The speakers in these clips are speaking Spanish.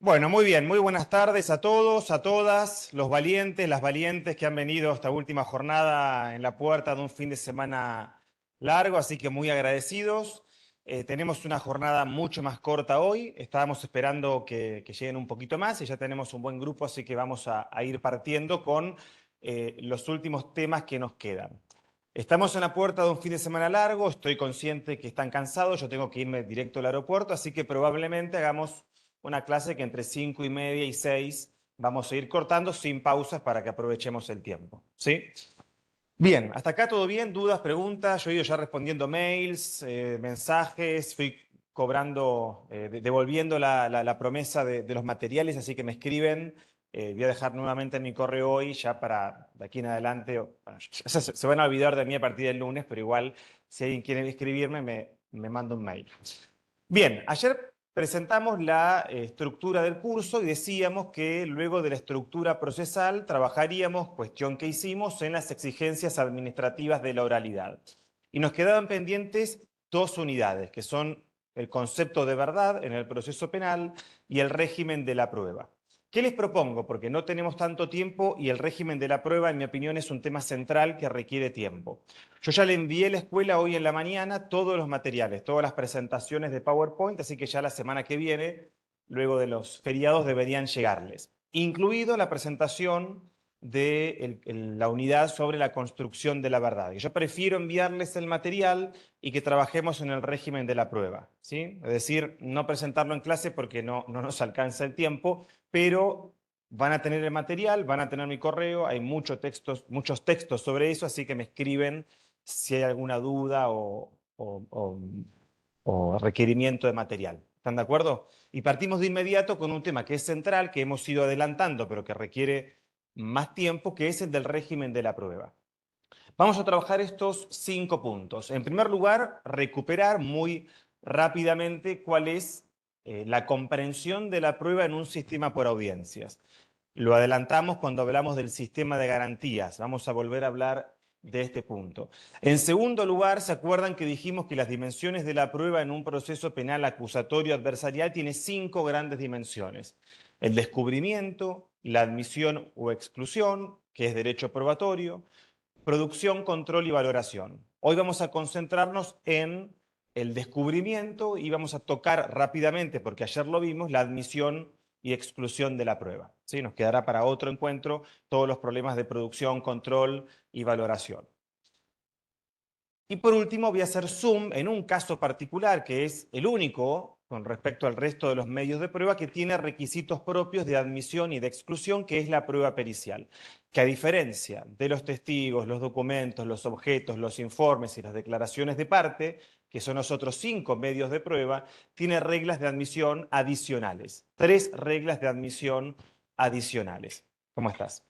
Bueno, muy bien, muy buenas tardes a todos, a todas, los valientes, las valientes que han venido a esta última jornada en la puerta de un fin de semana largo, así que muy agradecidos. Tenemos una jornada mucho más corta hoy, estábamos esperando que lleguen un poquito más y ya tenemos un buen grupo, así que vamos a ir partiendo con los últimos temas que nos quedan. Estamos en la puerta de un fin de semana largo, estoy consciente que están cansados, yo tengo que irme directo al aeropuerto, así que probablemente hagamos una clase que entre 5:30 y 6 vamos a ir cortando sin pausas para que aprovechemos el tiempo. ¿Sí? Bien, hasta acá todo bien, dudas, preguntas. Yo he ido ya respondiendo mails, mensajes, fui cobrando, devolviendo la promesa de los materiales, así que me escriben. Voy a dejar nuevamente mi correo hoy, ya para de aquí en adelante. Bueno, ya se van a olvidar de mí a partir del lunes, pero igual, si alguien quiere escribirme, me manda un mail. Bien, ayer presentamos la estructura del curso y decíamos que luego de la estructura procesal trabajaríamos, cuestión que hicimos, en las exigencias administrativas de la oralidad. Y nos quedaban pendientes dos unidades, que son el concepto de verdad en el proceso penal y el régimen de la prueba. ¿Qué les propongo? Porque no tenemos tanto tiempo y el régimen de la prueba, en mi opinión, es un tema central que requiere tiempo. Yo ya le envié a la escuela hoy en la mañana todos los materiales, todas las presentaciones de PowerPoint, así que ya la semana que viene, luego de los feriados, deberían llegarles. Incluido la presentación de la unidad sobre la construcción de la verdad. Yo prefiero enviarles el material y que trabajemos en el régimen de la prueba, ¿sí? Es decir, no presentarlo en clase porque no nos alcanza el tiempo, pero van a tener el material, van a tener mi correo, hay muchos textos sobre eso, así que me escriben si hay alguna duda o requerimiento de material. ¿Están de acuerdo? Y partimos de inmediato con un tema que es central, que hemos ido adelantando, pero que requiere más tiempo, que es el del régimen de la prueba. Vamos a trabajar estos 5 puntos. En primer lugar, recuperar muy rápidamente cuál es la comprensión de la prueba en un sistema por audiencias. Lo adelantamos cuando hablamos del sistema de garantías. Vamos a volver a hablar de este punto. En segundo lugar, ¿se acuerdan que dijimos que las dimensiones de la prueba en un proceso penal acusatorio adversarial tiene 5 grandes dimensiones? El descubrimiento, la admisión o exclusión, que es derecho probatorio, producción, control y valoración. Hoy vamos a concentrarnos en el descubrimiento y vamos a tocar rápidamente, porque ayer lo vimos, la admisión y exclusión de la prueba. ¿Sí? Nos quedará para otro encuentro todos los problemas de producción, control y valoración. Y por último voy a hacer zoom en un caso particular que es el único con respecto al resto de los medios de prueba que tiene requisitos propios de admisión y de exclusión, que es la prueba pericial, que a diferencia de los testigos, los documentos, los objetos, los informes y las declaraciones de parte, que son los otros 5 medios de prueba, tiene reglas de admisión adicionales. 3 reglas de admisión adicionales. ¿Cómo estás?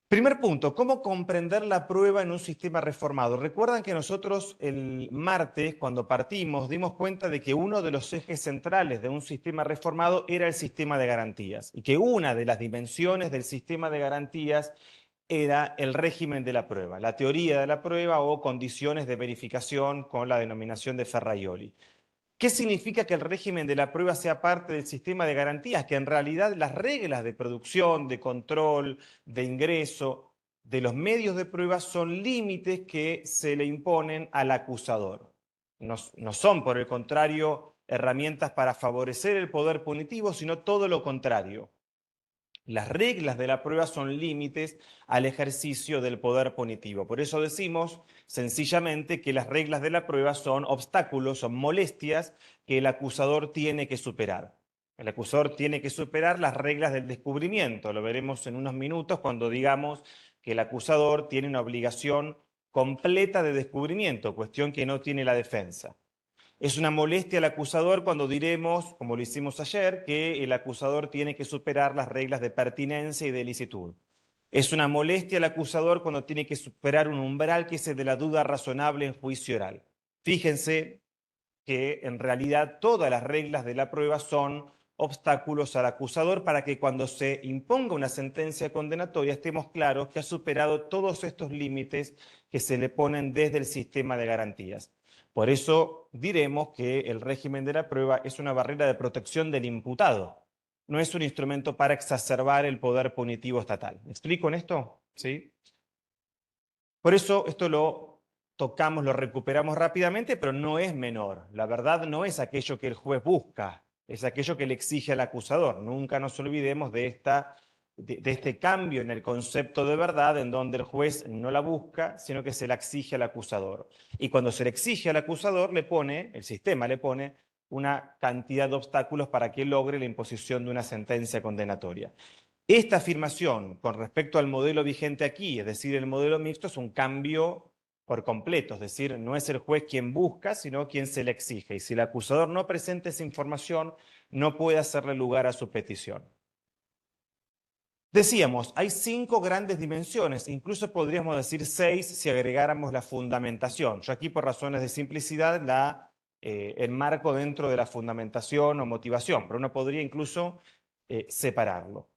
Primer punto, ¿cómo comprender la prueba en un sistema reformado? Recuerdan que nosotros el martes, cuando partimos, dimos cuenta de que uno de los ejes centrales de un sistema reformado era el sistema de garantías y que una de las dimensiones del sistema de garantías era el régimen de la prueba, la teoría de la prueba o condiciones de verificación con la denominación de Ferraioli. ¿Qué significa que el régimen de la prueba sea parte del sistema de garantías? Que en realidad las reglas de producción, de control, de ingreso de los medios de prueba son límites que se le imponen al acusador. No son, por el contrario, herramientas para favorecer el poder punitivo, sino todo lo contrario. Las reglas de la prueba son límites al ejercicio del poder punitivo. Por eso decimos sencillamente que las reglas de la prueba son obstáculos, son molestias que el acusador tiene que superar. El acusador tiene que superar las reglas del descubrimiento. Lo veremos en unos minutos cuando digamos que el acusador tiene una obligación completa de descubrimiento, cuestión que no tiene la defensa. Es una molestia al acusador cuando diremos, como lo hicimos ayer, que el acusador tiene que superar las reglas de pertinencia y de licitud. Es una molestia al acusador cuando tiene que superar un umbral que es el de la duda razonable en juicio oral. Fíjense que en realidad todas las reglas de la prueba son obstáculos al acusador para que cuando se imponga una sentencia condenatoria estemos claros que ha superado todos estos límites que se le ponen desde el sistema de garantías. Por eso diremos que el régimen de la prueba es una barrera de protección del imputado. no es un instrumento para exacerbar el poder punitivo estatal. ¿Me explico en esto? ¿Sí? Por eso esto lo tocamos, lo recuperamos rápidamente, pero no es menor. La verdad no es aquello que el juez busca, es aquello que le exige al acusador. Nunca nos olvidemos de este cambio en el concepto de verdad, en donde el juez no la busca, sino que se la exige al acusador. Y cuando se le exige al acusador, el sistema le pone una cantidad de obstáculos para que logre la imposición de una sentencia condenatoria. Esta afirmación con respecto al modelo vigente aquí, es decir, el modelo mixto, es un cambio por completo, es decir, no es el juez quien busca, sino quien se le exige. Y si el acusador no presenta esa información, no puede hacerle lugar a su petición. Decíamos, hay 5 grandes dimensiones, incluso podríamos decir 6 si agregáramos la fundamentación. Yo aquí por razones de simplicidad enmarco dentro de la fundamentación o motivación, pero uno podría incluso separarlo.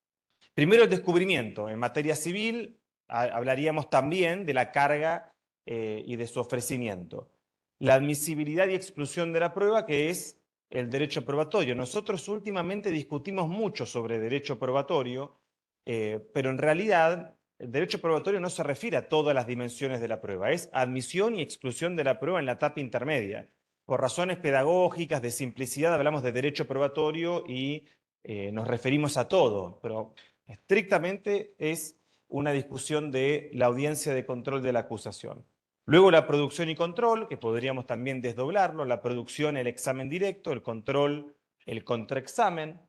Primero el descubrimiento. En materia civil hablaríamos también de la carga y de su ofrecimiento. La admisibilidad y exclusión de la prueba, que es el derecho probatorio. Nosotros últimamente discutimos mucho sobre derecho probatorio, pero en realidad el derecho probatorio no se refiere a todas las dimensiones de la prueba, es admisión y exclusión de la prueba en la etapa intermedia. Por razones pedagógicas, de simplicidad, hablamos de derecho probatorio y nos referimos a todo, pero estrictamente es una discusión de la audiencia de control de la acusación. Luego la producción y control, que podríamos también desdoblarlo, la producción, el examen directo, el control, el contraexamen,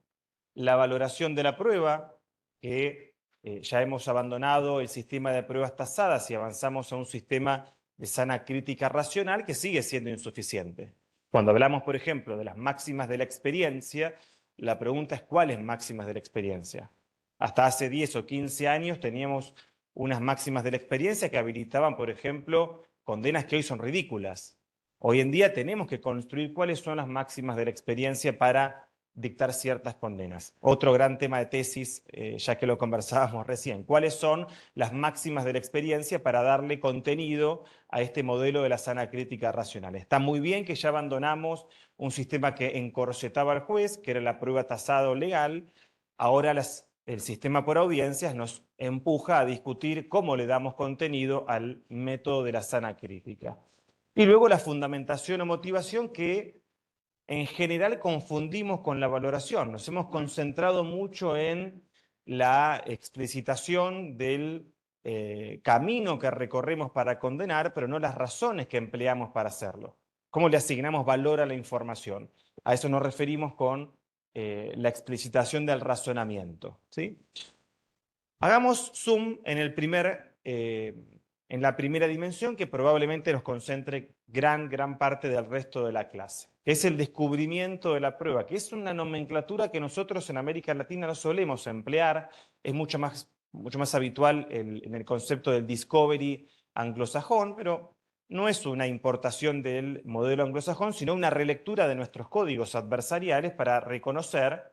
la valoración de la prueba, que ya hemos abandonado el sistema de pruebas tasadas y avanzamos a un sistema de sana crítica racional que sigue siendo insuficiente. Cuando hablamos, por ejemplo, de las máximas de la experiencia, la pregunta es ¿cuáles máximas de la experiencia? Hasta hace 10 o 15 años teníamos unas máximas de la experiencia que habilitaban, por ejemplo, condenas que hoy son ridículas. Hoy en día tenemos que construir cuáles son las máximas de la experiencia para dictar ciertas condenas. Otro gran tema de tesis, ya que lo conversábamos recién, ¿cuáles son las máximas de la experiencia para darle contenido a este modelo de la sana crítica racional? Está muy bien que ya abandonamos un sistema que encorsetaba al juez, que era la prueba tasada o legal. Ahora el sistema por audiencias nos empuja a discutir cómo le damos contenido al método de la sana crítica. Y luego la fundamentación o motivación, que en general confundimos con la valoración. Nos hemos concentrado mucho en la explicitación del camino que recorremos para condenar, pero no las razones que empleamos para hacerlo. ¿Cómo le asignamos valor a la información? A eso nos referimos con la explicitación del razonamiento, ¿sí? Hagamos zoom en la primera dimensión, que probablemente nos concentre gran parte del resto de la clase, que es el descubrimiento de la prueba, que es una nomenclatura que nosotros en América Latina no solemos emplear, es mucho más habitual en el concepto del discovery anglosajón, pero no es una importación del modelo anglosajón, sino una relectura de nuestros códigos adversariales para reconocer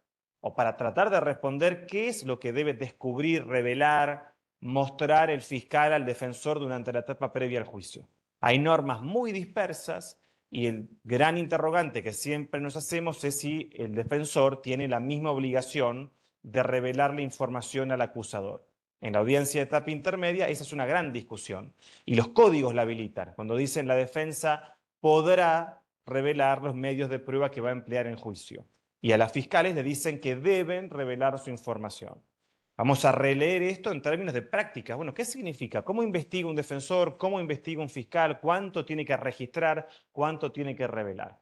o para tratar de responder qué es lo que debe descubrir, revelar, mostrar el fiscal al defensor durante la etapa previa al juicio. Hay normas muy dispersas y el gran interrogante que siempre nos hacemos es si el defensor tiene la misma obligación de revelar la información al acusador. En la audiencia de etapa intermedia esa es una gran discusión y los códigos la habilitan. Cuando dicen la defensa podrá revelar los medios de prueba que va a emplear en juicio. Y a las fiscales le dicen que deben revelar su información. Vamos a releer esto en términos de práctica. Bueno, ¿qué significa? ¿Cómo investiga un defensor? ¿Cómo investiga un fiscal? ¿Cuánto tiene que registrar? ¿Cuánto tiene que revelar?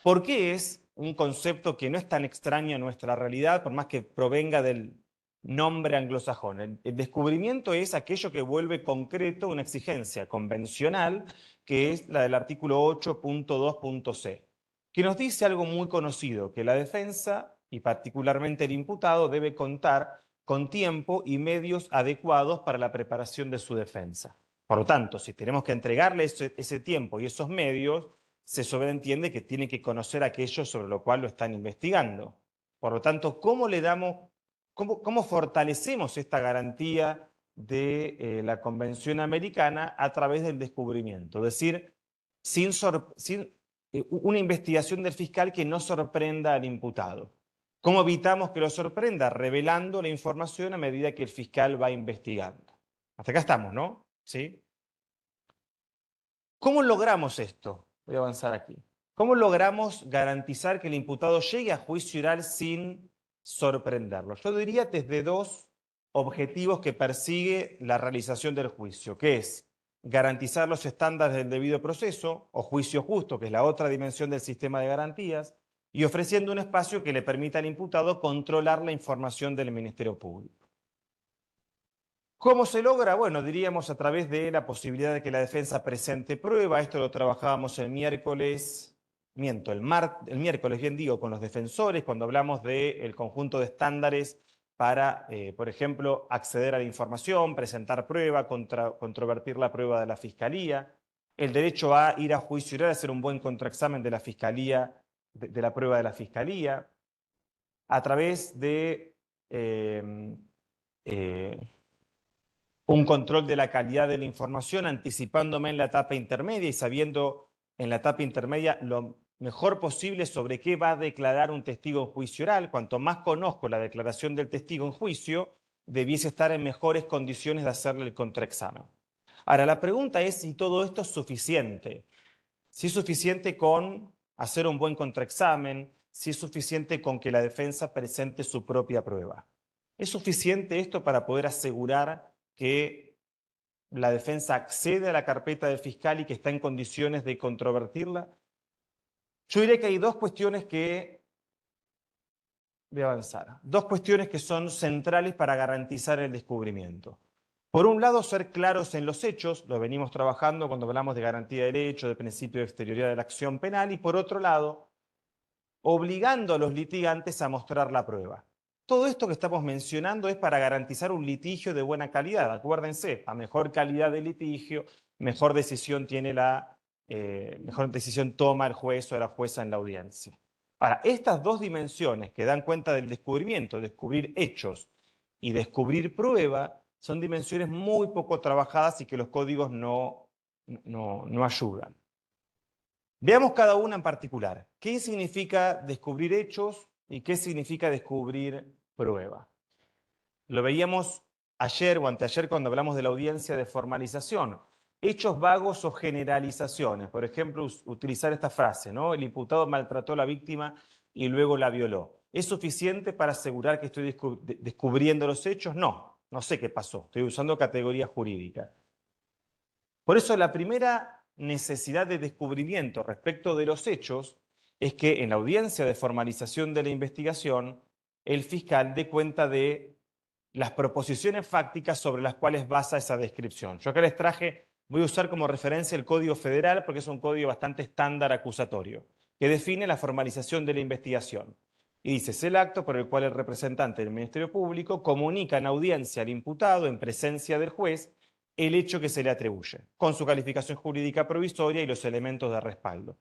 ¿Por qué es un concepto que no es tan extraño a nuestra realidad, por más que provenga del nombre anglosajón? El descubrimiento es aquello que vuelve concreto una exigencia convencional, que es la del artículo 8.2.c, que nos dice algo muy conocido, que la defensa, y particularmente el imputado, debe contar con tiempo y medios adecuados para la preparación de su defensa. Por lo tanto, si tenemos que entregarle ese tiempo y esos medios, se sobreentiende que tiene que conocer aquello sobre lo cual lo están investigando. Por lo tanto, ¿cómo fortalecemos esta garantía de la Convención Americana a través del descubrimiento? Es decir, sin una investigación del fiscal que no sorprenda al imputado. ¿Cómo evitamos que lo sorprenda? Revelando la información a medida que el fiscal va investigando. Hasta acá estamos, ¿no? ¿Sí? ¿Cómo logramos esto? Voy a avanzar aquí. ¿Cómo logramos garantizar que el imputado llegue a juicio oral sin sorprenderlo? Yo diría desde dos objetivos que persigue la realización del juicio, que es garantizar los estándares del debido proceso o juicio justo, que es la otra dimensión del sistema de garantías, y ofreciendo un espacio que le permita al imputado controlar la información del Ministerio Público. ¿Cómo se logra? Bueno, diríamos a través de la posibilidad de que la defensa presente prueba. Esto lo trabajábamos el miércoles, el miércoles, bien digo, con los defensores, cuando hablamos del conjunto de estándares para, por ejemplo, acceder a la información, presentar prueba, controvertir la prueba de la fiscalía, el derecho a ir a juicio oral, hacer un buen contraexamen de la fiscalía, de la prueba de la fiscalía, a través de eh, eh, un control de la calidad de la información, anticipándome en la etapa intermedia y sabiendo en la etapa intermedia lo mejor posible sobre qué va a declarar un testigo en juicio oral. Cuanto más conozco la declaración del testigo en juicio, debiese estar en mejores condiciones de hacerle el contraexamen. Ahora, la pregunta es si todo esto es suficiente. Si es suficiente con hacer un buen contraexamen, si es suficiente con que la defensa presente su propia prueba. ¿Es suficiente esto para poder asegurar que la defensa accede a la carpeta del fiscal y que está en condiciones de controvertirla? Yo diré que hay dos cuestiones que voy a avanzar. Dos cuestiones que son centrales para garantizar el descubrimiento. Por un lado, ser claros en los hechos, lo venimos trabajando cuando hablamos de garantía de derecho, de principio de exterioridad de la acción penal, y por otro lado, obligando a los litigantes a mostrar la prueba. Todo esto que estamos mencionando es para garantizar un litigio de buena calidad. Acuérdense, a mejor calidad de litigio, mejor decisión mejor decisión toma el juez o la jueza en la audiencia. Ahora, estas dos dimensiones que dan cuenta del descubrimiento, descubrir hechos y descubrir prueba, son dimensiones muy poco trabajadas y que los códigos no ayudan. Veamos cada una en particular. ¿Qué significa descubrir hechos y qué significa descubrir prueba? Lo veíamos ayer o anteayer cuando hablamos de la audiencia de formalización. Hechos vagos o generalizaciones. Por ejemplo, utilizar esta frase, ¿no? El imputado maltrató a la víctima y luego la violó. ¿Es suficiente para asegurar que estoy descubriendo los hechos? No, no sé qué pasó. Estoy usando categoría jurídica. Por eso la primera necesidad de descubrimiento respecto de los hechos es que en la audiencia de formalización de la investigación, el fiscal dé cuenta de las proposiciones fácticas sobre las cuales basa esa descripción. Yo acá les traje, voy a usar como referencia el Código Federal porque es un código bastante estándar acusatorio, que define la formalización de la investigación. Y dice, es el acto por el cual el representante del Ministerio Público comunica en audiencia al imputado en presencia del juez el hecho que se le atribuye, con su calificación jurídica provisoria y los elementos de respaldo.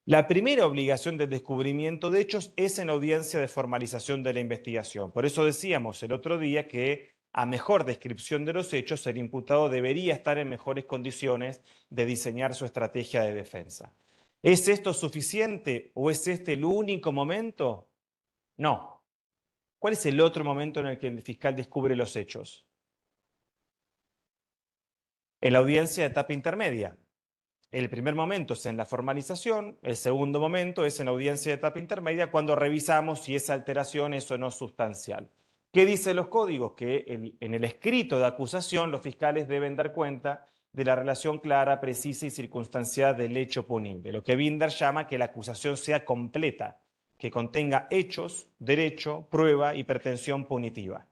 La primera obligación del descubrimiento de hechos es en la audiencia de formalización de la investigación. Por eso decíamos el otro día que a mejor descripción de los hechos, el imputado debería estar en mejores condiciones de diseñar su estrategia de defensa. ¿Es esto suficiente o es este el único momento? No. ¿Cuál es el otro momento en el que el fiscal descubre los hechos? En la audiencia de etapa intermedia. El primer momento es en la formalización, el segundo momento es en la audiencia de etapa intermedia cuando revisamos si esa alteración es o no sustancial. ¿Qué dicen los códigos? Que en el escrito de acusación los fiscales deben dar cuenta de la relación clara, precisa y circunstancial del hecho punible. Lo que Binder llama que la acusación sea completa, que contenga hechos, derecho, prueba y pretensión punitiva.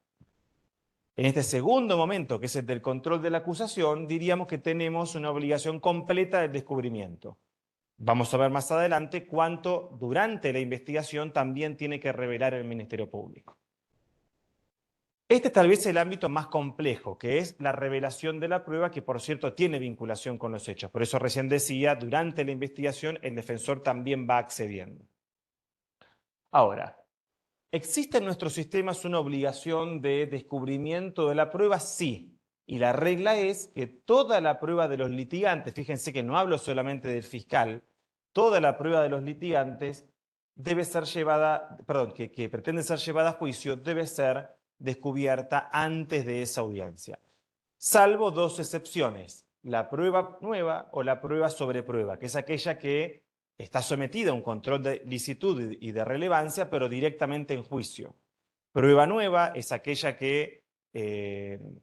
En este segundo momento, que es el del control de la acusación, diríamos que tenemos una obligación completa del descubrimiento. Vamos a ver más adelante cuánto durante la investigación también tiene que revelar el Ministerio Público. Este es tal vez el ámbito más complejo, que es la revelación de la prueba, que por cierto tiene vinculación con los hechos. Por eso recién decía, durante la investigación el defensor también va accediendo. Ahora, ¿existe en nuestros sistemas una obligación de descubrimiento de la prueba? Sí. Y la regla es que toda la prueba de los litigantes, fíjense que no hablo solamente del fiscal, toda la prueba de los litigantes debe ser llevada, perdón, que pretende ser llevada a juicio, debe ser descubierta antes de esa audiencia, salvo dos excepciones: la prueba nueva o la prueba sobre prueba, que es aquella que está sometida a un control de licitud y de relevancia, pero directamente en juicio. Prueba nueva es aquella que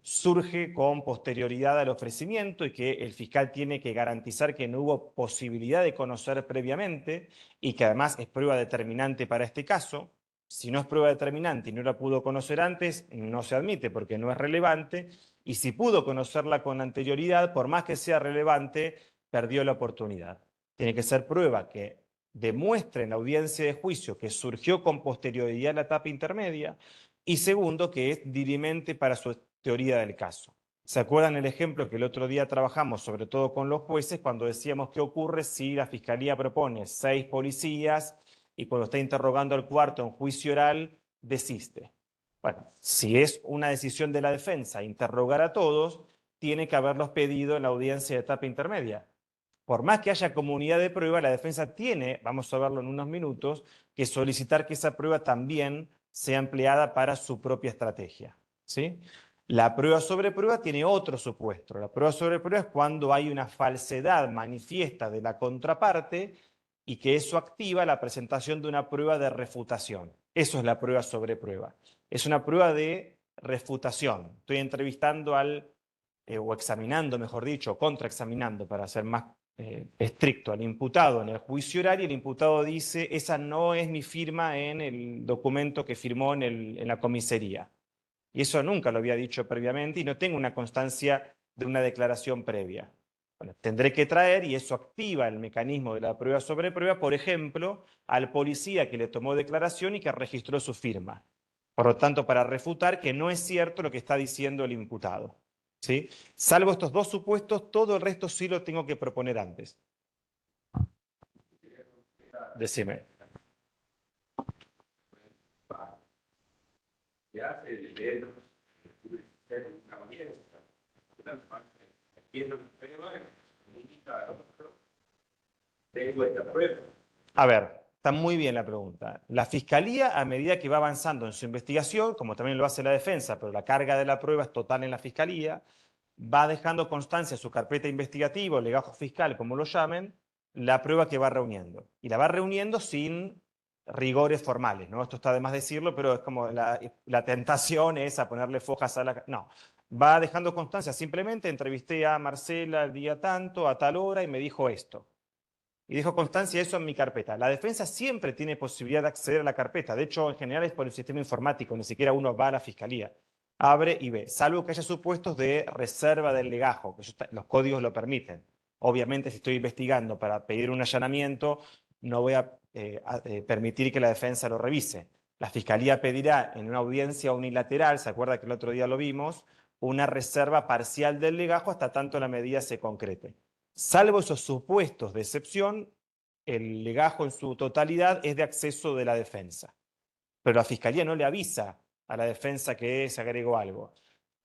surge con posterioridad al ofrecimiento y que el fiscal tiene que garantizar que no hubo posibilidad de conocer previamente y que además es prueba determinante para este caso. Si no es prueba determinante y no la pudo conocer antes, no se admite porque no es relevante. Y si pudo conocerla con anterioridad, por más que sea relevante, perdió la oportunidad. Tiene que ser prueba que demuestre en la audiencia de juicio que surgió con posterioridad a la etapa intermedia, y segundo, que es dirimente para su teoría del caso. ¿Se acuerdan el ejemplo que el otro día trabajamos, sobre todo con los jueces, cuando decíamos qué ocurre si la fiscalía propone 6 policías y cuando está interrogando al cuarto en juicio oral desiste? Bueno, si es una decisión de la defensa interrogar a todos, tiene que haberlos pedido en la audiencia de etapa intermedia. Por más que haya comunidad de prueba, la defensa tiene, vamos a verlo en unos minutos, que solicitar que esa prueba también sea empleada para su propia estrategia, ¿sí? La prueba sobre prueba tiene otro supuesto. La prueba sobre prueba es cuando hay una falsedad manifiesta de la contraparte y que eso activa la presentación de una prueba de refutación. Eso es la prueba sobre prueba. Es una prueba de refutación. Estoy entrevistando o examinando, mejor dicho, contraexaminando, para ser más estricto, al imputado en el juicio oral, y el imputado dice: esa no es mi firma en el documento que firmó en la comisaría. Y eso nunca lo había dicho previamente y no tengo una constancia de una declaración previa. Bueno, tendré que traer, y eso activa el mecanismo de la prueba sobre prueba, por ejemplo, al policía que le tomó declaración y que registró su firma. Por lo tanto, para refutar que no es cierto lo que está diciendo el imputado, ¿sí? Salvo estos dos supuestos, todo el resto sí lo tengo que proponer antes. Decime. A ver, está muy bien la pregunta. La fiscalía, a medida que va avanzando en su investigación, como también lo hace la defensa, pero la carga de la prueba es total en la fiscalía, va dejando constancia en su carpeta investigativa o legajo fiscal, como lo llamen, la prueba que va reuniendo. Y la va reuniendo sin rigores formales, ¿no? Esto está de más decirlo, pero es como la tentación es a ponerle fojas a la... No, va dejando constancia. Simplemente entrevisté a Marcela el día tanto, a tal hora, y me dijo esto. Y dejo constancia de eso en mi carpeta. La defensa siempre tiene posibilidad de acceder a la carpeta. De hecho, en general es por el sistema informático, ni siquiera uno va a la fiscalía. Abre y ve, salvo que haya supuestos de reserva del legajo, que los códigos lo permiten. Obviamente, si estoy investigando para pedir un allanamiento, no voy a permitir que la defensa lo revise. La fiscalía pedirá en una audiencia unilateral, ¿se acuerda que el otro día lo vimos?, una reserva parcial del legajo hasta tanto la medida se concrete. Salvo esos supuestos de excepción, el legajo en su totalidad es de acceso de la defensa. Pero la fiscalía no le avisa a la defensa que se agregó algo.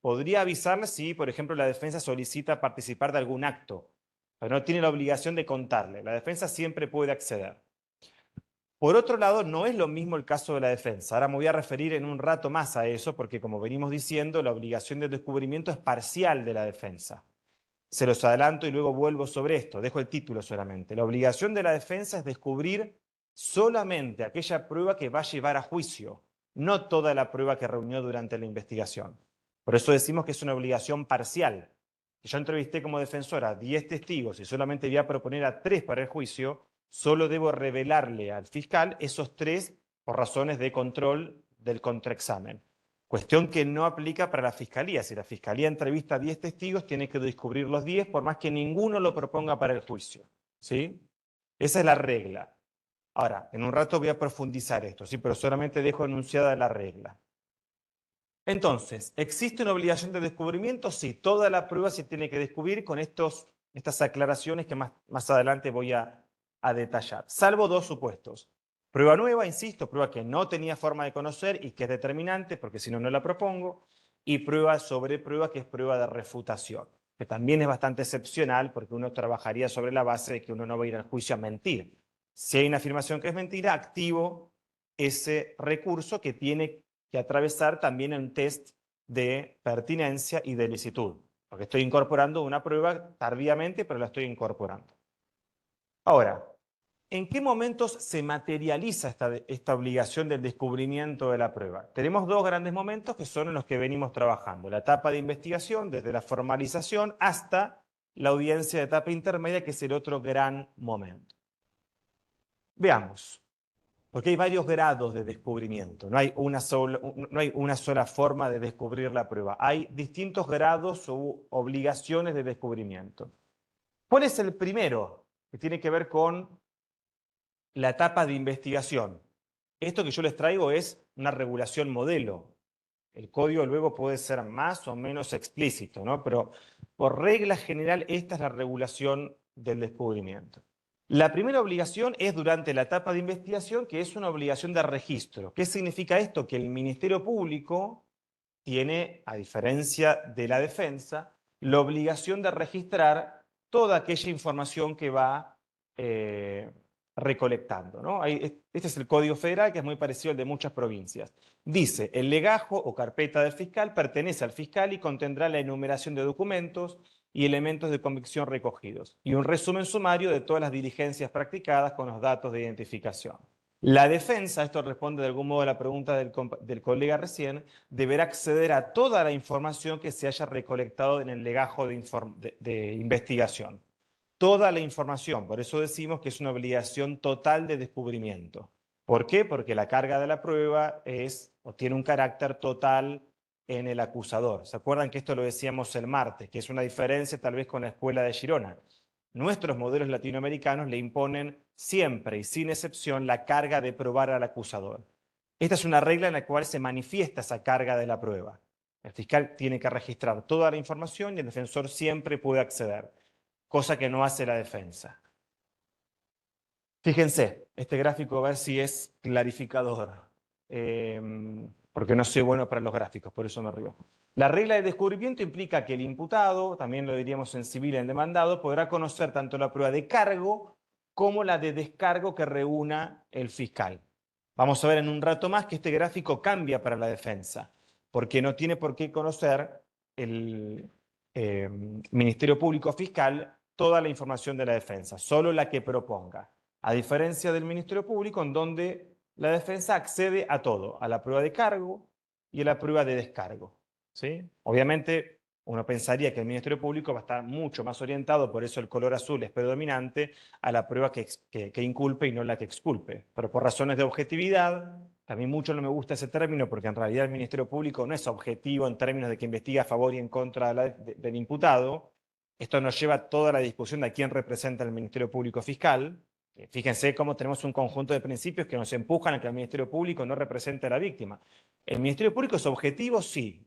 Podría avisarle si, por ejemplo, la defensa solicita participar de algún acto, pero no tiene la obligación de contarle. La defensa siempre puede acceder. Por otro lado, no es lo mismo el caso de la defensa. Ahora me voy a referir en un rato más a eso, porque como venimos diciendo, la obligación de descubrimiento es parcial de la defensa. Se los adelanto y luego vuelvo sobre esto, dejo el título solamente. La obligación de la defensa es descubrir solamente aquella prueba que va a llevar a juicio, no toda la prueba que reunió durante la investigación. Por eso decimos que es una obligación parcial. Si yo entrevisté como defensora a 10 testigos y solamente voy a proponer a 3 para el juicio, solo debo revelarle al fiscal esos 3 por razones de control del contraexamen. Cuestión que no aplica para la fiscalía. Si la fiscalía entrevista a 10 testigos, tiene que descubrir los 10 por más que ninguno lo proponga para el juicio, ¿sí? Esa es la regla. Ahora, en un rato voy a profundizar esto, ¿sí? Pero solamente dejo enunciada la regla. Entonces, ¿existe una obligación de descubrimiento? Sí, toda la prueba se tiene que descubrir con estas aclaraciones que más adelante voy a detallar, salvo dos supuestos. Prueba nueva, insisto, prueba que no tenía forma de conocer y que es determinante, porque si no, no la propongo, y prueba sobre prueba, que es prueba de refutación, que también es bastante excepcional, porque uno trabajaría sobre la base de que uno no va a ir al juicio a mentir, Si hay una afirmación que es mentira, activo ese recurso que tiene que atravesar también un test de pertinencia y de licitud, porque estoy incorporando una prueba tardíamente, pero la estoy incorporando. Ahora, ¿en qué momentos se materializa esta obligación del descubrimiento de la prueba? Tenemos dos grandes momentos que son en los que venimos trabajando. La etapa de investigación, desde la formalización hasta la audiencia de etapa intermedia, que es el otro gran momento. Veamos, porque hay varios grados de descubrimiento. No hay una sola forma de descubrir la prueba. Hay distintos grados u obligaciones de descubrimiento. ¿Cuál es el primero? Que tiene que ver con la etapa de investigación. Esto que yo les traigo es una regulación modelo. El código luego puede ser más o menos explícito, ¿no? Pero por regla general esta es la regulación del descubrimiento. La primera obligación es durante la etapa de investigación, que es una obligación de registro. ¿Qué significa esto? Que el Ministerio Público tiene, a diferencia de la defensa, la obligación de registrar toda aquella información que va recolectando, ¿no? Este es el Código Federal, que es muy parecido al de muchas provincias. Dice, el legajo o carpeta del fiscal pertenece al fiscal y contendrá la enumeración de documentos y elementos de convicción recogidos, y un resumen sumario de todas las diligencias practicadas con los datos de identificación. La defensa, esto responde de algún modo a la pregunta del colega recién, deberá acceder a toda la información que se haya recolectado en el legajo de investigación. Toda la información, por eso decimos que es una obligación total de descubrimiento. ¿Por qué? Porque la carga de la prueba es o tiene un carácter total en el acusador. ¿Se acuerdan que esto lo decíamos el martes? Que es una diferencia tal vez con la escuela de Girona. Nuestros modelos latinoamericanos le imponen siempre y sin excepción la carga de probar al acusador. Esta es una regla en la cual se manifiesta esa carga de la prueba. El fiscal tiene que registrar toda la información y el defensor siempre puede acceder, cosa que no hace la defensa. Fíjense, este gráfico a ver si es clarificador, porque no soy bueno para los gráficos, por eso me río. La regla de descubrimiento implica que el imputado, también lo diríamos en civil en demandado, podrá conocer tanto la prueba de cargo como la de descargo que reúna el fiscal. Vamos a ver en un rato más que este gráfico cambia para la defensa, porque no tiene por qué conocer el Ministerio Público Fiscal toda la información de la defensa, solo la que proponga. A diferencia del Ministerio Público, en donde la defensa accede a todo, a la prueba de cargo y a la prueba de descargo, ¿sí? Obviamente, uno pensaría que el Ministerio Público va a estar mucho más orientado, por eso el color azul es predominante, a la prueba que inculpe y no la que exculpe. Pero por razones de objetividad, a mí mucho no me gusta ese término, porque en realidad el Ministerio Público no es objetivo en términos de que investiga a favor y en contra del imputado. Esto nos lleva a toda la discusión de quién representa el Ministerio Público Fiscal. Fíjense cómo tenemos un conjunto de principios que nos empujan a que el Ministerio Público no represente a la víctima. ¿El Ministerio Público es objetivo? Sí.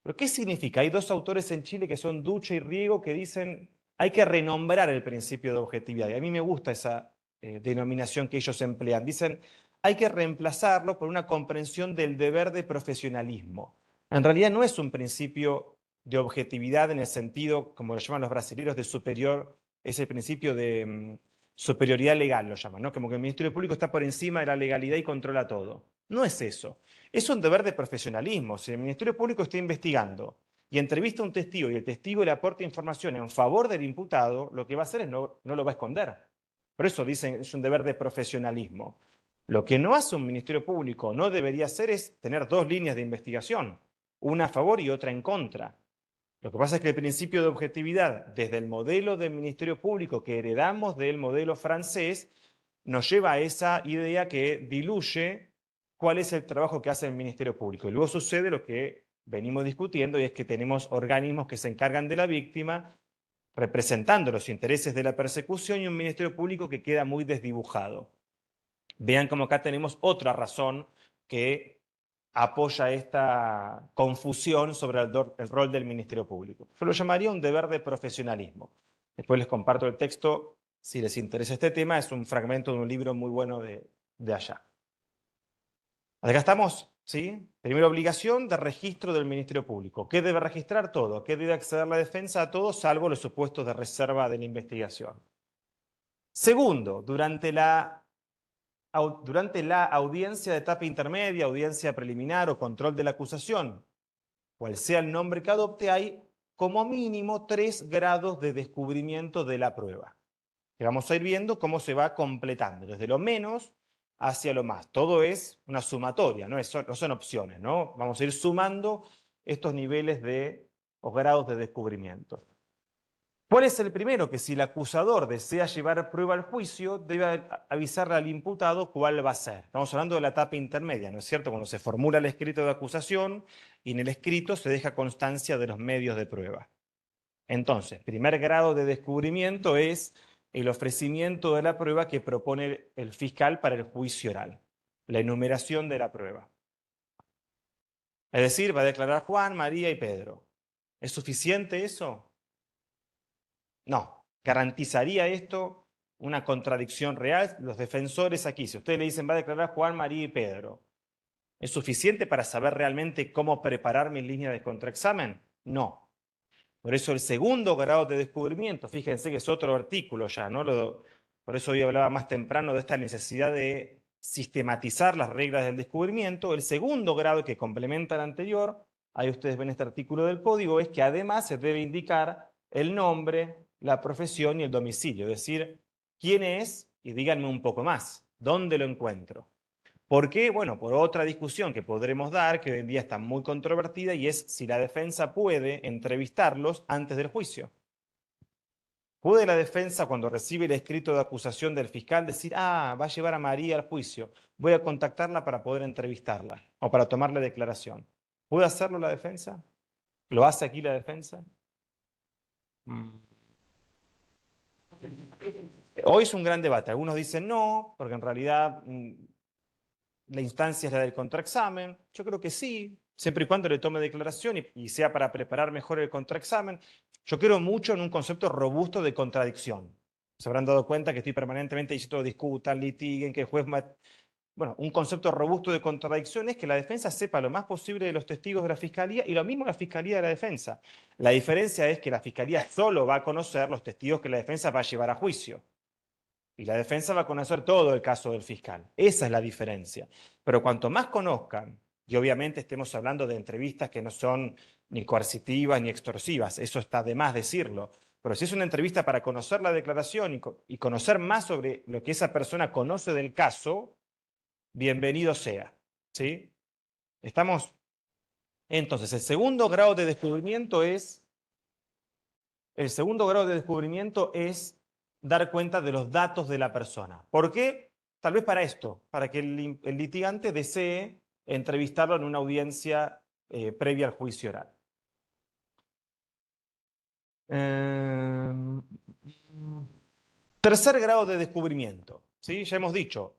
¿Pero qué significa? Hay dos autores en Chile que son Ducha y Riego que dicen hay que renombrar el principio de objetividad. Y a mí me gusta esa denominación que ellos emplean. Dicen hay que reemplazarlo por una comprensión del deber de profesionalismo. En realidad no es un principio de objetividad en el sentido, como lo llaman los brasileños, de superior, es el principio de superioridad legal, lo llaman, ¿no? Como que el Ministerio Público está por encima de la legalidad y controla todo. No es eso. Es un deber de profesionalismo. Si el Ministerio Público está investigando y entrevista a un testigo y el testigo le aporta información en favor del imputado, lo que va a hacer es no lo va a esconder. Por eso dicen es un deber de profesionalismo. Lo que no hace un Ministerio Público, no debería hacer, es tener dos líneas de investigación, una a favor y otra en contra. Lo que pasa es que el principio de objetividad, desde el modelo del Ministerio Público que heredamos del modelo francés, nos lleva a esa idea que diluye cuál es el trabajo que hace el Ministerio Público. Y luego sucede lo que venimos discutiendo, y es que tenemos organismos que se encargan de la víctima, representando los intereses de la persecución, y un Ministerio Público que queda muy desdibujado. Vean como acá tenemos otra razón que apoya esta confusión sobre el rol del Ministerio Público. Yo lo llamaría un deber de profesionalismo. Después les comparto el texto, si les interesa este tema, es un fragmento de un libro muy bueno de allá. Acá estamos, ¿sí? Primera obligación de registro del Ministerio Público. ¿Qué debe registrar? Todo. ¿Qué debe acceder la defensa? A todo, salvo los supuestos de reserva de la investigación. Segundo, durante la audiencia de etapa intermedia, audiencia preliminar o control de la acusación, cual sea el nombre que adopte, hay como mínimo 3 grados de descubrimiento de la prueba. Que vamos a ir viendo cómo se va completando, desde lo menos hacia lo más. Todo es una sumatoria, no son opciones, ¿no? Vamos a ir sumando estos niveles o grados de descubrimiento. ¿Cuál es el primero? Que si el acusador desea llevar prueba al juicio, debe avisarle al imputado cuál va a ser. Estamos hablando de la etapa intermedia, ¿no es cierto? Cuando se formula el escrito de acusación y en el escrito se deja constancia de los medios de prueba. Entonces, primer grado de descubrimiento es el ofrecimiento de la prueba que propone el fiscal para el juicio oral, la enumeración de la prueba. Es decir, va a declarar Juan, María y Pedro. ¿Es suficiente eso? No. ¿Garantizaría esto una contradicción real? Los defensores aquí, si ustedes le dicen va a declarar Juan, María y Pedro, ¿es suficiente para saber realmente cómo preparar mis líneas de contraexamen? No. Por eso el segundo grado de descubrimiento, fíjense que es otro artículo ya, ¿no? Por eso hoy hablaba más temprano de esta necesidad de sistematizar las reglas del descubrimiento. El segundo grado que complementa al anterior, ahí ustedes ven este artículo del código, es que además se debe indicar el nombre, la profesión y el domicilio, es decir, quién es y díganme un poco más, ¿dónde lo encuentro? ¿Por qué? Bueno, por otra discusión que podremos dar, que hoy en día está muy controvertida, y es si la defensa puede entrevistarlos antes del juicio. ¿Puede la defensa, cuando recibe el escrito de acusación del fiscal, decir, va a llevar a María al juicio, voy a contactarla para poder entrevistarla o para tomarle declaración? ¿Puede hacerlo la defensa? ¿Lo hace aquí la defensa? Mm. Hoy es un gran debate. Algunos dicen no, porque en realidad la instancia es la del contraexamen. Yo creo que sí, siempre y cuando le tome declaración y sea para preparar mejor el contraexamen. Yo creo mucho en un concepto robusto de contradicción. Se habrán dado cuenta que estoy permanentemente diciendo discutan, litiguen, que el juez... Bueno, un concepto robusto de contradicción es que la defensa sepa lo más posible de los testigos de la fiscalía y lo mismo la fiscalía de la defensa. La diferencia es que la fiscalía solo va a conocer los testigos que la defensa va a llevar a juicio. Y la defensa va a conocer todo el caso del fiscal. Esa es la diferencia. Pero cuanto más conozcan, y obviamente estemos hablando de entrevistas que no son ni coercitivas ni extorsivas, eso está de más decirlo, pero si es una entrevista para conocer la declaración y conocer más sobre lo que esa persona conoce del caso, bienvenido sea. ¿Sí? Estamos. Entonces, el segundo grado de descubrimiento es dar cuenta de los datos de la persona. ¿Por qué? Tal vez para esto, para que el litigante desee entrevistarlo en una audiencia previa al juicio oral. Eh, Tercer grado de descubrimiento. ¿Sí? Ya hemos dicho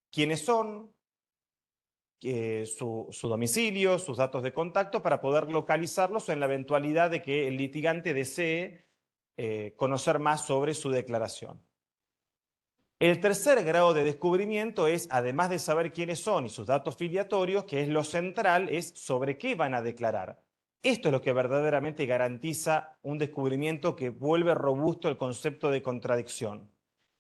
quiénes son, su domicilio, sus datos de contacto, para poder localizarlos en la eventualidad de que el litigante desee conocer más sobre su declaración. El tercer grado de descubrimiento es, además de saber quiénes son y sus datos filiatorios, que es lo central, es sobre qué van a declarar. Esto es lo que verdaderamente garantiza un descubrimiento que vuelve robusto el concepto de contradicción.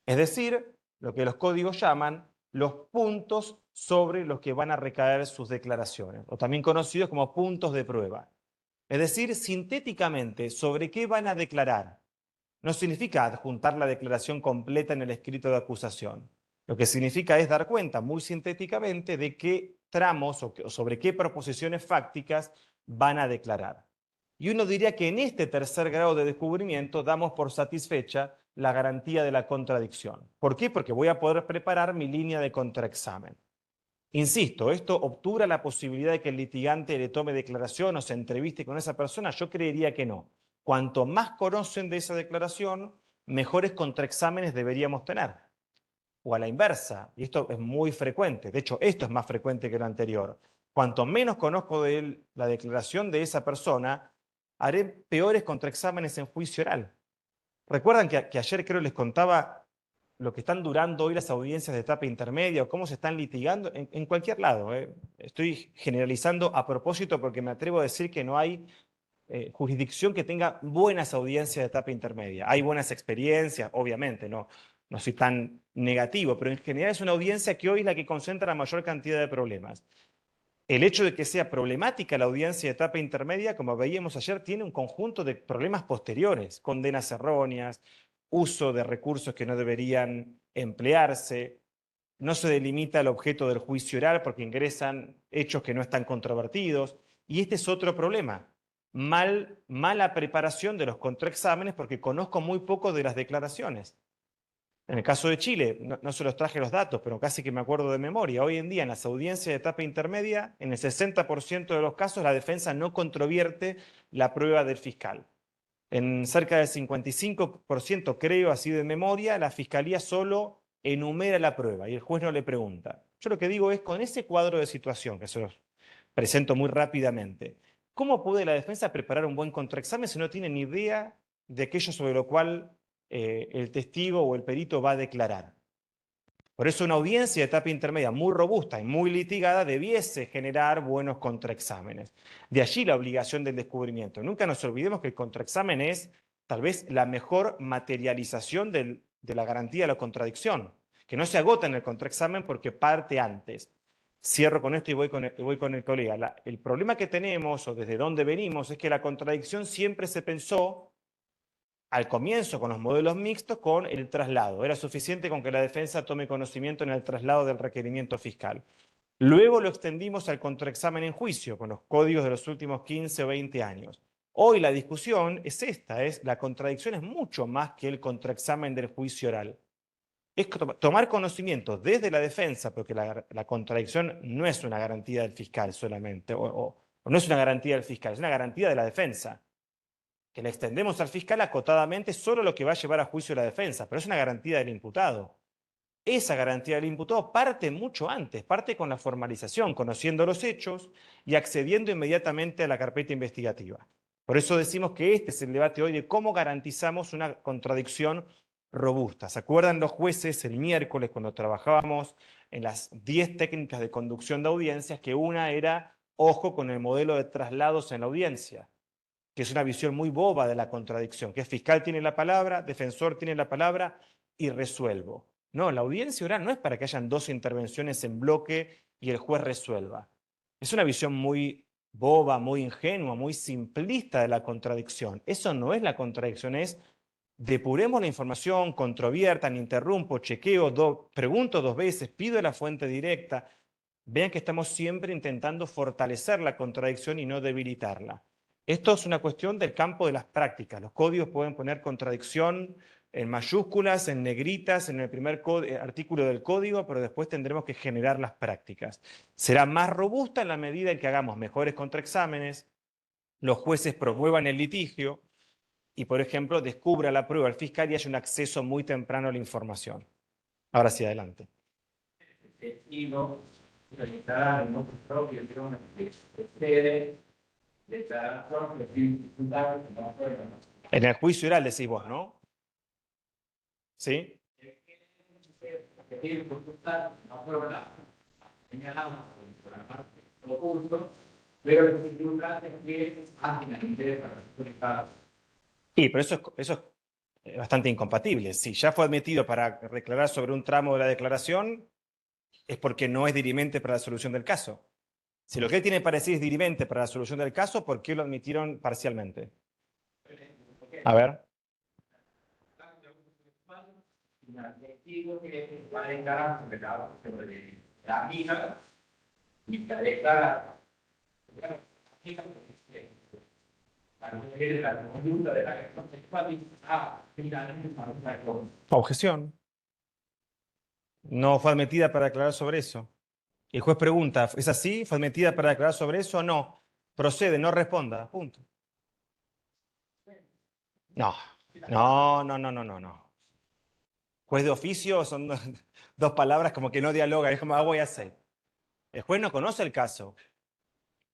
Es decir, lo que los códigos llaman los puntos sobre los que van a recaer sus declaraciones, o también conocidos como puntos de prueba. Es decir, sintéticamente, sobre qué van a declarar. No significa adjuntar la declaración completa en el escrito de acusación. Lo que significa es dar cuenta muy sintéticamente de qué tramos o sobre qué proposiciones fácticas van a declarar. Y uno diría que en este tercer grado de descubrimiento damos por satisfecha la garantía de la contradicción. ¿Por qué? Porque voy a poder preparar mi línea de contraexamen. Insisto, ¿esto obtura la posibilidad de que el litigante le tome declaración o se entreviste con esa persona? Yo creería que no. Cuanto más conocen de esa declaración, mejores contraexámenes deberíamos tener. O a la inversa, y esto es muy frecuente, de hecho esto es más frecuente que lo anterior. Cuanto menos conozco de la declaración de esa persona, haré peores contraexámenes en juicio oral. Recuerdan que ayer creo les contaba lo que están durando hoy las audiencias de etapa intermedia o cómo se están litigando en cualquier lado. Estoy generalizando a propósito porque me atrevo a decir que no hay jurisdicción que tenga buenas audiencias de etapa intermedia. Hay buenas experiencias, obviamente, ¿no? no soy tan negativo, pero en general es una audiencia que hoy es la que concentra la mayor cantidad de problemas. El hecho de que sea problemática la audiencia de etapa intermedia, como veíamos ayer, tiene un conjunto de problemas posteriores, condenas erróneas, uso de recursos que no deberían emplearse, no se delimita el objeto del juicio oral porque ingresan hechos que no están controvertidos, y este es otro problema, mala preparación de los contraexámenes porque conozco muy poco de las declaraciones. En el caso de Chile, no se los traje los datos, pero casi que me acuerdo de memoria. Hoy en día, en las audiencias de etapa intermedia, en el 60% de los casos, la defensa no controvierte la prueba del fiscal. En cerca del 55%, creo, así de memoria, la fiscalía solo enumera la prueba y el juez no le pregunta. Yo lo que digo es, con ese cuadro de situación, que se los presento muy rápidamente, ¿cómo puede la defensa preparar un buen contraexamen si no tiene ni idea de aquello sobre lo cual el testigo o el perito va a declarar? Por eso una audiencia de etapa intermedia muy robusta y muy litigada debiese generar buenos contraexámenes. De allí la obligación del descubrimiento. Nunca nos olvidemos que el contraexamen es tal vez la mejor materialización de la garantía de la contradicción, que no se agota en el contraexamen porque parte antes. Cierro con esto y voy con el colega. El problema que tenemos o desde dónde venimos es que la contradicción siempre se pensó al comienzo con los modelos mixtos con el traslado. Era suficiente con que la defensa tome conocimiento en el traslado del requerimiento fiscal. Luego lo extendimos al contraexamen en juicio con los códigos de los últimos 15 o 20 años. Hoy la discusión es esta, la contradicción es mucho más que el contraexamen del juicio oral. Es tomar conocimiento desde la defensa, porque la contradicción no es una garantía del fiscal solamente, o no es una garantía del fiscal, es una garantía de la defensa, que le extendemos al fiscal acotadamente solo lo que va a llevar a juicio la defensa, pero es una garantía del imputado. Esa garantía del imputado parte mucho antes, parte con la formalización, conociendo los hechos y accediendo inmediatamente a la carpeta investigativa. Por eso decimos que este es el debate hoy de cómo garantizamos una contradicción robusta. ¿Se acuerdan los jueces el miércoles cuando trabajábamos en las 10 técnicas de conducción de audiencias, que una era ojo con el modelo de traslados en la audiencia, que es una visión muy boba de la contradicción, que es fiscal tiene la palabra, defensor tiene la palabra y resuelvo? No, la audiencia oral no es para que hayan dos intervenciones en bloque y el juez resuelva. Es una visión muy boba, muy ingenua, muy simplista de la contradicción. Eso no es la contradicción, es depuremos la información, controviertan, interrumpo, chequeo, pregunto dos veces, pido la fuente directa. Vean que estamos siempre intentando fortalecer la contradicción y no debilitarla. Esto es una cuestión del campo de las prácticas. Los códigos pueden poner contradicción en mayúsculas, en negritas, en el primer artículo del código, pero después tendremos que generar las prácticas. Será más robusta en la medida en que hagamos mejores contraexámenes, los jueces promuevan el litigio y, por ejemplo, descubra la prueba al fiscal y haya un acceso muy temprano a la información. Ahora sí, adelante. En el juicio oral decís vos, ¿no? ¿Sí? Sí, pero eso es bastante incompatible. Si ya fue admitido para declarar sobre un tramo de la declaración, es porque no es dirimente para la solución del caso. Si lo que él tiene para decir es dirimente para la solución del caso, ¿por qué lo admitieron parcialmente? A ver. Objeción. No fue admitida para declarar sobre eso. Y el juez pregunta, ¿es así? ¿Fue admitida para declarar sobre eso o no? Procede, no responda. Punto. No, no. Juez de oficio son dos palabras como que no dialogan, es como agua y aceite. El juez no conoce el caso.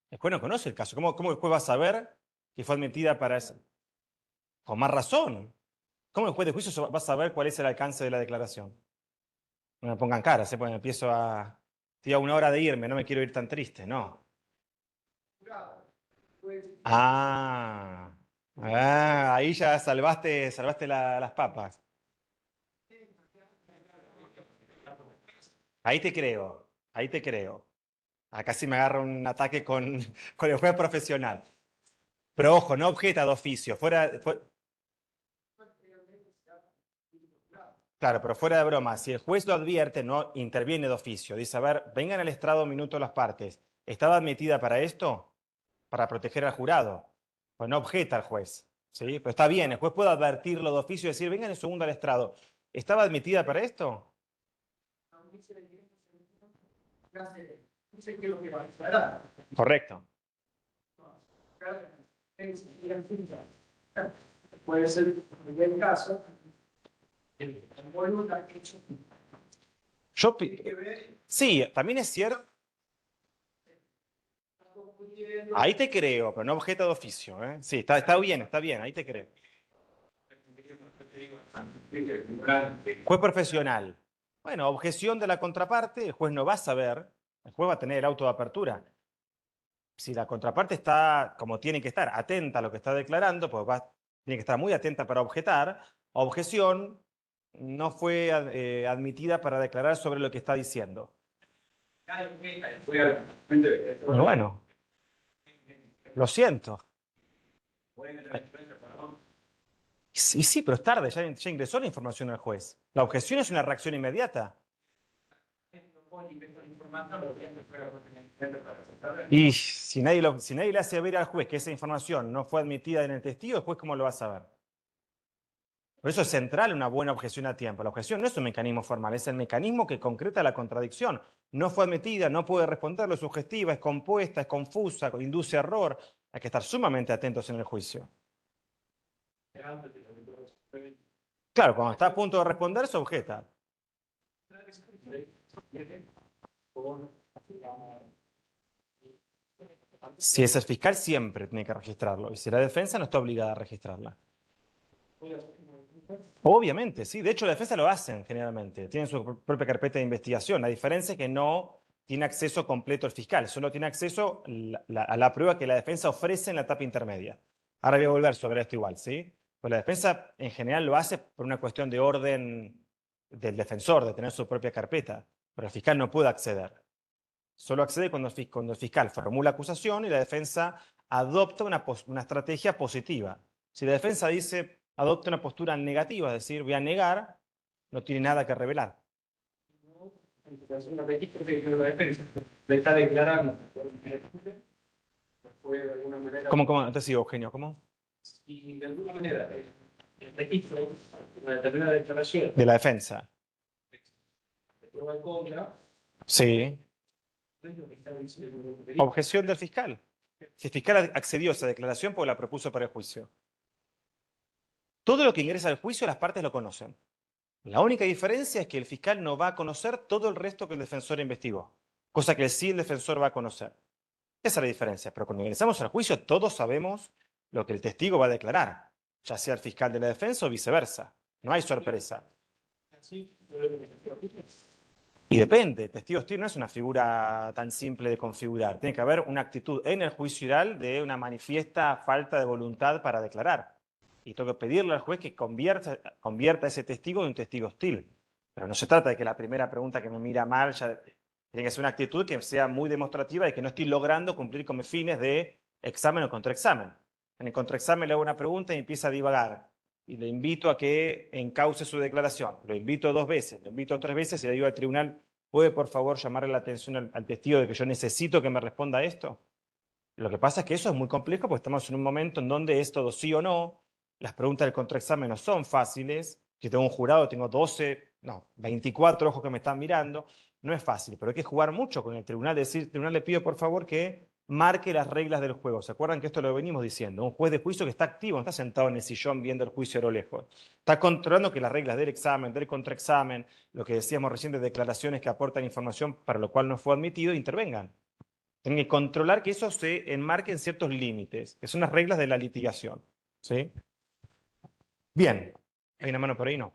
El juez no conoce el caso. ¿Cómo el juez va a saber que fue admitida para eso? Con más razón. ¿Cómo el juez de juicio va a saber cuál es el alcance de la declaración? No me pongan cara, pues empiezo a... Estoy a una hora de irme, no me quiero ir tan triste, no. Ahí ya salvaste las papas. Ahí te creo, ahí te creo. Acá sí me agarra un ataque con, con el juez profesional. Pero ojo, no objeta de oficio. Claro, pero fuera de broma, si el juez lo advierte, no interviene de oficio. Dice, a ver, vengan al estrado un minuto las partes. ¿Estaba admitida para esto? Para proteger al jurado. Pues no objeta al juez. ¿Sí? Pero está bien, el juez puede advertirlo de oficio y decir, vengan en segundo al estrado. ¿Estaba admitida para esto? Correcto. Puede ser el caso. Sí, también es cierto. Ahí te creo, pero no objeta de oficio. ¿Eh? Sí, está bien, ahí te creo. Juez profesional. Bueno, objeción de la contraparte, el juez no va a saber, el juez va a tener el auto de apertura. Si la contraparte está, como tiene que estar, atenta a lo que está declarando, pues tiene que estar muy atenta para objetar. Objeción no fue admitida para declarar sobre lo que está diciendo. Bueno, lo siento. Y sí, pero es tarde, ya ingresó la información al juez. La objeción es una reacción inmediata. Y si nadie le hace ver al juez que esa información no fue admitida en el testigo, el juez ¿cómo lo va a saber? Por eso es central una buena objeción a tiempo. La objeción no es un mecanismo formal, es el mecanismo que concreta la contradicción. No fue admitida, no puede responderlo, es sugestiva, es compuesta, es confusa, induce error. Hay que estar sumamente atentos en el juicio. Claro, cuando está a punto de responder, se objeta. Si es el fiscal, siempre tiene que registrarlo. Y si la defensa no está obligada a registrarla. Obviamente, sí. De hecho, la defensa lo hacen generalmente. Tienen su propia carpeta de investigación. La diferencia es que no tiene acceso completo el fiscal. Solo tiene acceso a la prueba que la defensa ofrece en la etapa intermedia. Ahora voy a volver sobre esto igual, ¿sí? Pues la defensa en general lo hace por una cuestión de orden del defensor, de tener su propia carpeta. Pero el fiscal no puede acceder. Solo accede cuando el fiscal formula acusación y la defensa adopta una estrategia positiva. Si la defensa dice, adopta una postura negativa, es decir, voy a negar, no tiene nada que revelar. ¿Cómo? No te sigo, Eugenio, ¿cómo? Y de alguna manera, el registro, una determinada declaración De la defensa. de prueba en contra, Sí. Objeción del fiscal. Si el fiscal accedió a esa declaración, pues la propuso para el juicio. Todo lo que ingresa al juicio, las partes lo conocen. La única diferencia es que el fiscal no va a conocer todo el resto que el defensor investigó, cosa que sí el defensor va a conocer. Esa es la diferencia, pero cuando ingresamos al juicio todos sabemos lo que el testigo va a declarar, ya sea el fiscal de la defensa o viceversa. No hay sorpresa. Y depende, testigo hostil no es una figura tan simple de configurar. Tiene que haber una actitud en el juicio oral de una manifiesta falta de voluntad para declarar. Y tengo que pedirle al juez que convierta a ese testigo en un testigo hostil. Pero no se trata de que la primera pregunta que me mira mal ya tiene que ser una actitud que sea muy demostrativa de que no estoy logrando cumplir con mis fines de examen o contraexamen. En el contraexamen le hago una pregunta y empieza a divagar. Y le invito a que encauce su declaración. Lo invito 2 veces, lo invito 3 veces y le digo al tribunal, ¿puede por favor llamarle la atención al testigo de que yo necesito que me responda a esto? Lo que pasa es que eso es muy complejo porque estamos en un momento en donde es todo sí o no. Las preguntas del contraexamen no son fáciles. Si tengo un jurado, tengo 24 ojos que me están mirando. No es fácil, pero hay que jugar mucho con el tribunal. Decir, tribunal, le pido por favor que marque las reglas del juego. ¿Se acuerdan que esto lo venimos diciendo? Un juez de juicio que está activo, no está sentado en el sillón viendo el juicio a lo lejos. Está controlando que las reglas del examen, del contraexamen, lo que decíamos recién de declaraciones que aportan información para lo cual no fue admitido, intervengan. Tienen que controlar que eso se enmarque en ciertos límites, que son las reglas de la litigación. ¿Sí? Bien. ¿Hay una mano por ahí? No.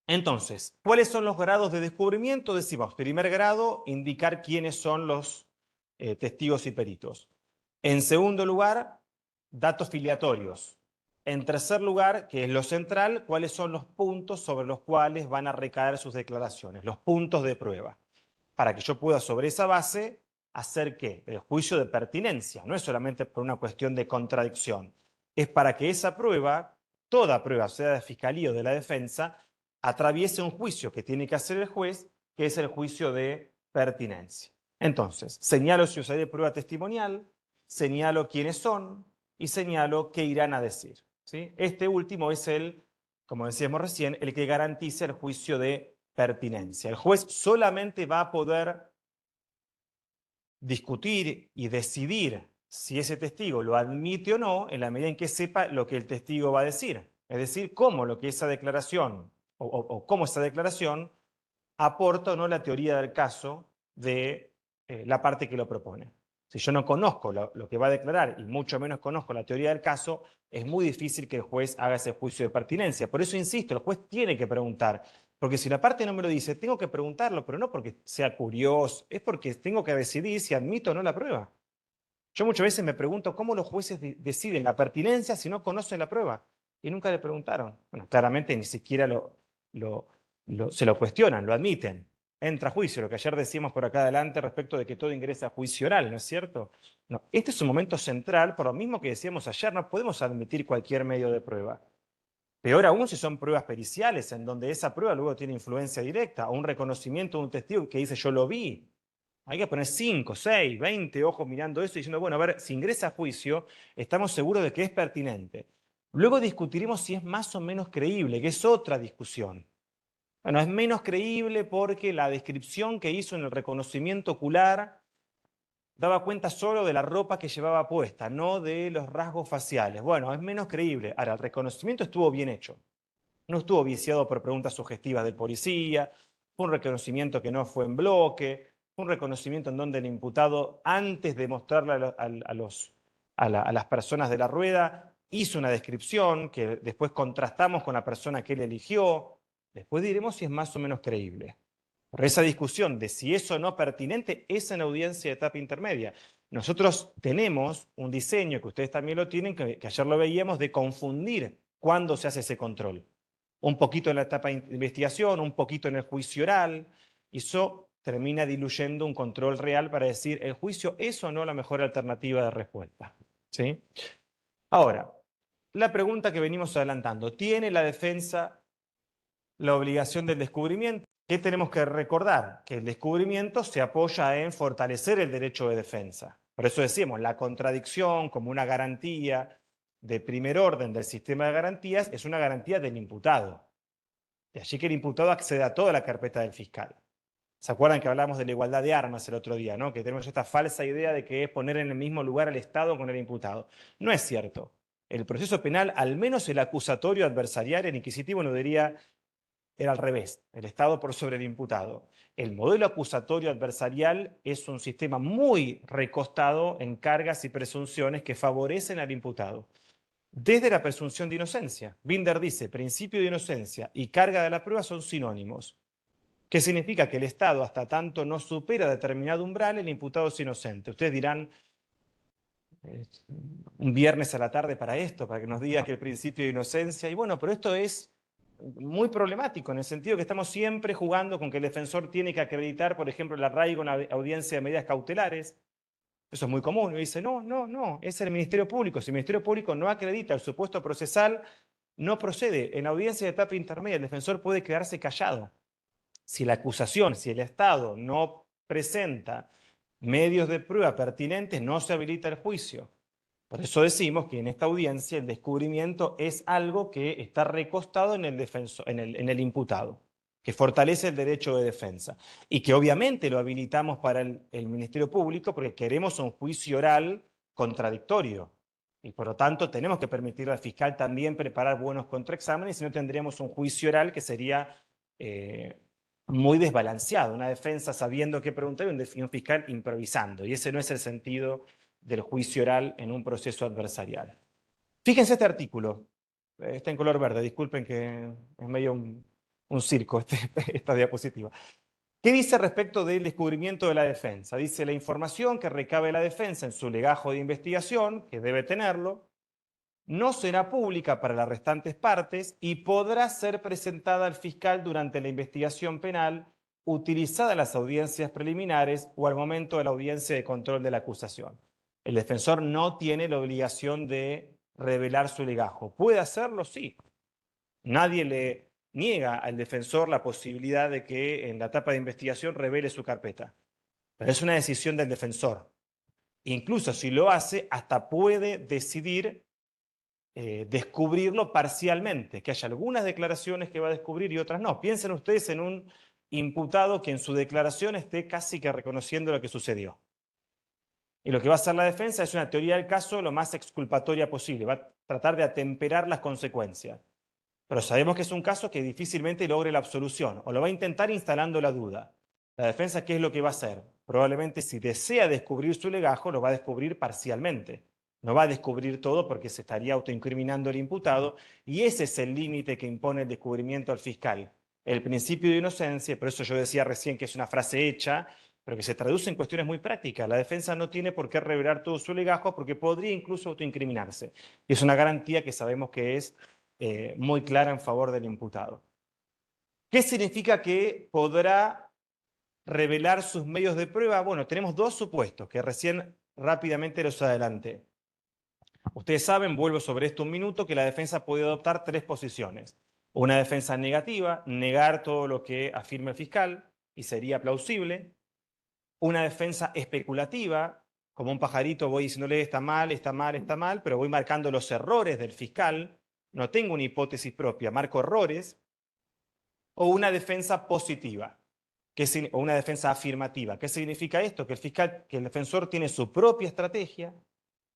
Entonces, ¿cuáles son los grados de descubrimiento? Decimos, primer grado, indicar quiénes son los testigos y peritos. En segundo lugar, datos filiatorios. En tercer lugar, que es lo central, cuáles son los puntos sobre los cuales van a recaer sus declaraciones, los puntos de prueba. para que yo pueda sobre esa base hacer ¿qué? El juicio de pertinencia. No es solamente por una cuestión de contradicción. Es para que esa prueba, toda prueba, sea de fiscalía o de la defensa, atraviese un juicio que tiene que hacer el juez, que es el juicio de pertinencia. Entonces, señalo si usaré prueba testimonial, señalo quiénes son y señalo qué irán a decir, ¿sí? Este último es el, como decíamos recién, el que garantiza el juicio de pertinencia. El juez solamente va a poder discutir y decidir si ese testigo lo admite o no en la medida en que sepa lo que el testigo va a decir. Es decir, cómo lo que esa declaración o cómo esa declaración aporta o no la teoría del caso de la parte que lo propone. Si yo no conozco lo que va a declarar y mucho menos conozco la teoría del caso, es muy difícil que el juez haga ese juicio de pertinencia. Por eso insisto, el juez tiene que preguntar, porque si la parte no me lo dice, tengo que preguntarlo, pero no porque sea curioso, es porque tengo que decidir si admito o no la prueba. Yo muchas veces me pregunto cómo los jueces deciden la pertinencia si no conocen la prueba y nunca le preguntaron. Bueno, claramente ni siquiera se lo cuestionan, lo admiten. Entra a juicio, lo que ayer decíamos por acá adelante respecto de que todo ingresa a juicio oral, ¿no es cierto? No, este es un momento central, por lo mismo que decíamos ayer, no podemos admitir cualquier medio de prueba. Peor aún si son pruebas periciales, en donde esa prueba luego tiene influencia directa, o un reconocimiento de un testigo que dice yo lo vi. Hay que poner 5, 6, 20 ojos mirando eso y diciendo, bueno, a ver, si ingresa a juicio, estamos seguros de que es pertinente. Luego discutiremos si es más o menos creíble, que es otra discusión. Bueno, es menos creíble porque la descripción que hizo en el reconocimiento ocular daba cuenta solo de la ropa que llevaba puesta, no de los rasgos faciales. Bueno, es menos creíble. Ahora, el reconocimiento estuvo bien hecho. No estuvo viciado por preguntas sugestivas del policía, fue un reconocimiento que no fue en bloque, fue un reconocimiento en donde el imputado, antes de mostrarle a las personas de la rueda, hizo una descripción que después contrastamos con la persona que él eligió. Después diremos si es más o menos creíble. Pero esa discusión de si es o no pertinente es en audiencia de etapa intermedia. Nosotros tenemos un diseño, que ustedes también lo tienen, que ayer lo veíamos, de confundir cuándo se hace ese control. Un poquito en la etapa de investigación, un poquito en el juicio oral, y eso termina diluyendo un control real para decir, ¿el juicio es o no la mejor alternativa de respuesta? ¿Sí? Ahora, la pregunta que venimos adelantando, ¿tiene la defensa la obligación del descubrimiento? ¿Qué tenemos que recordar? Que el descubrimiento se apoya en fortalecer el derecho de defensa. Por eso decimos, la contradicción como una garantía de primer orden del sistema de garantías es una garantía del imputado. De allí que el imputado acceda a toda la carpeta del fiscal. ¿Se acuerdan que hablamos de la igualdad de armas el otro día, ¿no? Que tenemos esta falsa idea de que es poner en el mismo lugar al Estado con el imputado. No es cierto. El proceso penal, al menos el acusatorio adversarial, el inquisitivo no diría era al revés, el Estado por sobre el imputado. El modelo acusatorio adversarial es un sistema muy recostado en cargas y presunciones que favorecen al imputado. Desde la presunción de inocencia. Binder dice, principio de inocencia y carga de la prueba son sinónimos. ¿Qué significa? Que el Estado, hasta tanto no supera determinado umbral, el imputado es inocente. Ustedes dirán, un viernes a la tarde para esto, para que nos diga que el principio de inocencia, y bueno, pero esto es muy problemático en el sentido que estamos siempre jugando con que el defensor tiene que acreditar, por ejemplo, el arraigo en la audiencia de medidas cautelares. Eso es muy común. Y dice, no, no, no, es el Ministerio Público. Si el Ministerio Público no acredita el supuesto procesal, no procede. En audiencia de etapa intermedia, el defensor puede quedarse callado. Si la acusación, si el Estado no presenta medios de prueba pertinentes, no se habilita el juicio. Por eso decimos que en esta audiencia el descubrimiento es algo que está recostado en el imputado, que fortalece el derecho de defensa y que obviamente lo habilitamos para el Ministerio Público porque queremos un juicio oral contradictorio y por lo tanto tenemos que permitirle al fiscal también preparar buenos contraexámenes, si no tendríamos un juicio oral que sería muy desbalanceado, una defensa sabiendo qué preguntar y un fiscal improvisando, y ese no es el sentido del juicio oral en un proceso adversarial. Fíjense este artículo, está en color verde, disculpen que es medio un circo esta diapositiva. ¿Qué dice respecto del descubrimiento de la defensa? Dice, la información que recabe la defensa en su legajo de investigación, que debe tenerlo, no será pública para las restantes partes y podrá ser presentada al fiscal durante la investigación penal utilizadas las audiencias preliminares o al momento de la audiencia de control de la acusación. El defensor no tiene la obligación de revelar su legajo. ¿Puede hacerlo? Sí. Nadie le niega al defensor la posibilidad de que en la etapa de investigación revele su carpeta. Pero es una decisión del defensor. Incluso si lo hace, hasta puede decidir descubrirlo parcialmente, que haya algunas declaraciones que va a descubrir y otras no. Piensen ustedes en un imputado que en su declaración esté casi que reconociendo lo que sucedió. Y lo que va a hacer la defensa es una teoría del caso lo más exculpatoria posible, va a tratar de atemperar las consecuencias. Pero sabemos que es un caso que difícilmente logre la absolución, o lo va a intentar instalando la duda. La defensa, ¿qué es lo que va a hacer? Probablemente si desea descubrir su legajo, lo va a descubrir parcialmente. No va a descubrir todo porque se estaría autoincriminando el imputado, y ese es el límite que impone el descubrimiento al fiscal. El principio de inocencia, por eso yo decía recién que es una frase hecha, pero que se traduce en cuestiones muy prácticas. La defensa no tiene por qué revelar todo su legajo porque podría incluso autoincriminarse. Y es una garantía que sabemos que es muy clara en favor del imputado. ¿Qué significa que podrá revelar sus medios de prueba? Bueno, tenemos dos supuestos que recién rápidamente los adelanté. Ustedes saben, vuelvo sobre esto un minuto, que la defensa puede adoptar tres posiciones. Una defensa negativa, negar todo lo que afirma el fiscal y sería plausible. Una defensa especulativa, como un pajarito voy diciéndole está mal, está mal, está mal, pero voy marcando los errores del fiscal. No tengo una hipótesis propia, marco errores. O una defensa positiva, o una defensa afirmativa. ¿Qué significa esto? Que el defensor tiene su propia estrategia,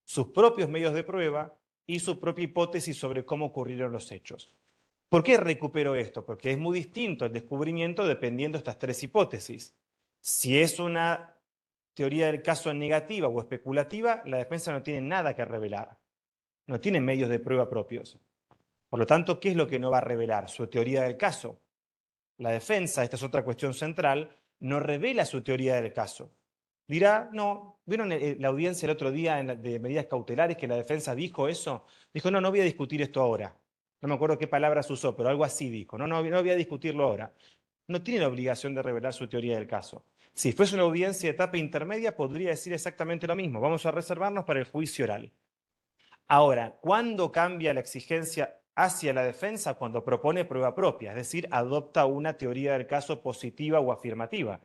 sus propios medios de prueba y su propia hipótesis sobre cómo ocurrieron los hechos. ¿Por qué recupero esto? Porque es muy distinto el descubrimiento dependiendo de estas tres hipótesis. Si es una teoría del caso negativa o especulativa, la defensa no tiene nada que revelar. No tiene medios de prueba propios. Por lo tanto, ¿qué es lo que no va a revelar? Su teoría del caso. La defensa, esta es otra cuestión central, no revela su teoría del caso. Dirá, no, ¿vieron la audiencia el otro día de medidas cautelares que la defensa dijo eso? Dijo, no, no voy a discutir esto ahora. No me acuerdo qué palabras usó, pero algo así dijo. No, no, no voy a discutirlo ahora. No tiene la obligación de revelar su teoría del caso. Si fuese una audiencia de etapa intermedia, podría decir exactamente lo mismo. Vamos a reservarnos para el juicio oral. Ahora, ¿cuándo cambia la exigencia hacia la defensa? Cuando propone prueba propia, es decir, adopta una teoría del caso positiva o afirmativa.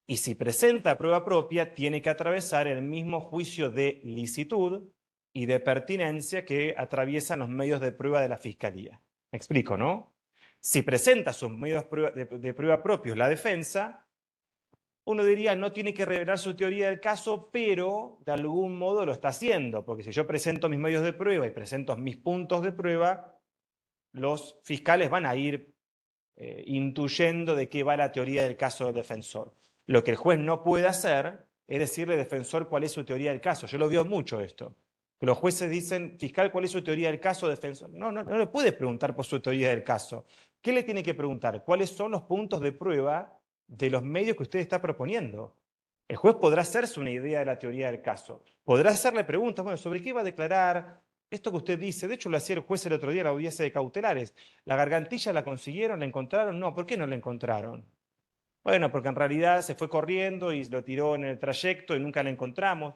Y si presenta prueba propia, tiene que atravesar el mismo juicio de licitud y de pertinencia que atraviesan los medios de prueba de la Fiscalía. ¿Me explico, no? Si presenta sus medios de prueba propios la defensa, uno diría no tiene que revelar su teoría del caso, pero de algún modo lo está haciendo, porque si yo presento mis medios de prueba y presento mis puntos de prueba, los fiscales van a ir intuyendo de qué va la teoría del caso del defensor. Lo que el juez no puede hacer es decirle al defensor cuál es su teoría del caso. Yo lo veo mucho esto. Que los jueces dicen, fiscal, ¿cuál es su teoría del caso, defensor? No, no le puede preguntar por su teoría del caso. ¿Qué le tiene que preguntar? ¿Cuáles son los puntos de prueba de los medios que usted está proponiendo? El juez podrá hacerse una idea de la teoría del caso. Podrá hacerle preguntas, bueno, ¿sobre qué va a declarar? Esto que usted dice, de hecho lo hacía el juez el otro día en la audiencia de cautelares. ¿La gargantilla la consiguieron? ¿La encontraron? No, ¿por qué no la encontraron? Bueno, porque en realidad se fue corriendo y lo tiró en el trayecto y nunca la encontramos.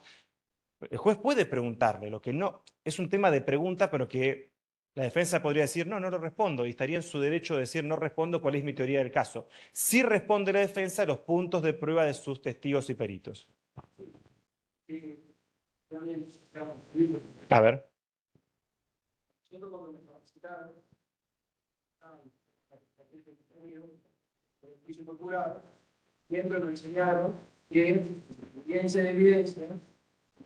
El juez puede preguntarle, lo que no, es un tema de pregunta, pero que la defensa podría decir, no, no lo respondo, y estaría en su derecho de decir, no respondo, ¿cuál es mi teoría del caso? Sí responde la defensa los puntos de prueba de sus testigos y peritos. A ver. Siempre lo enseñaron que evidencia de evidencia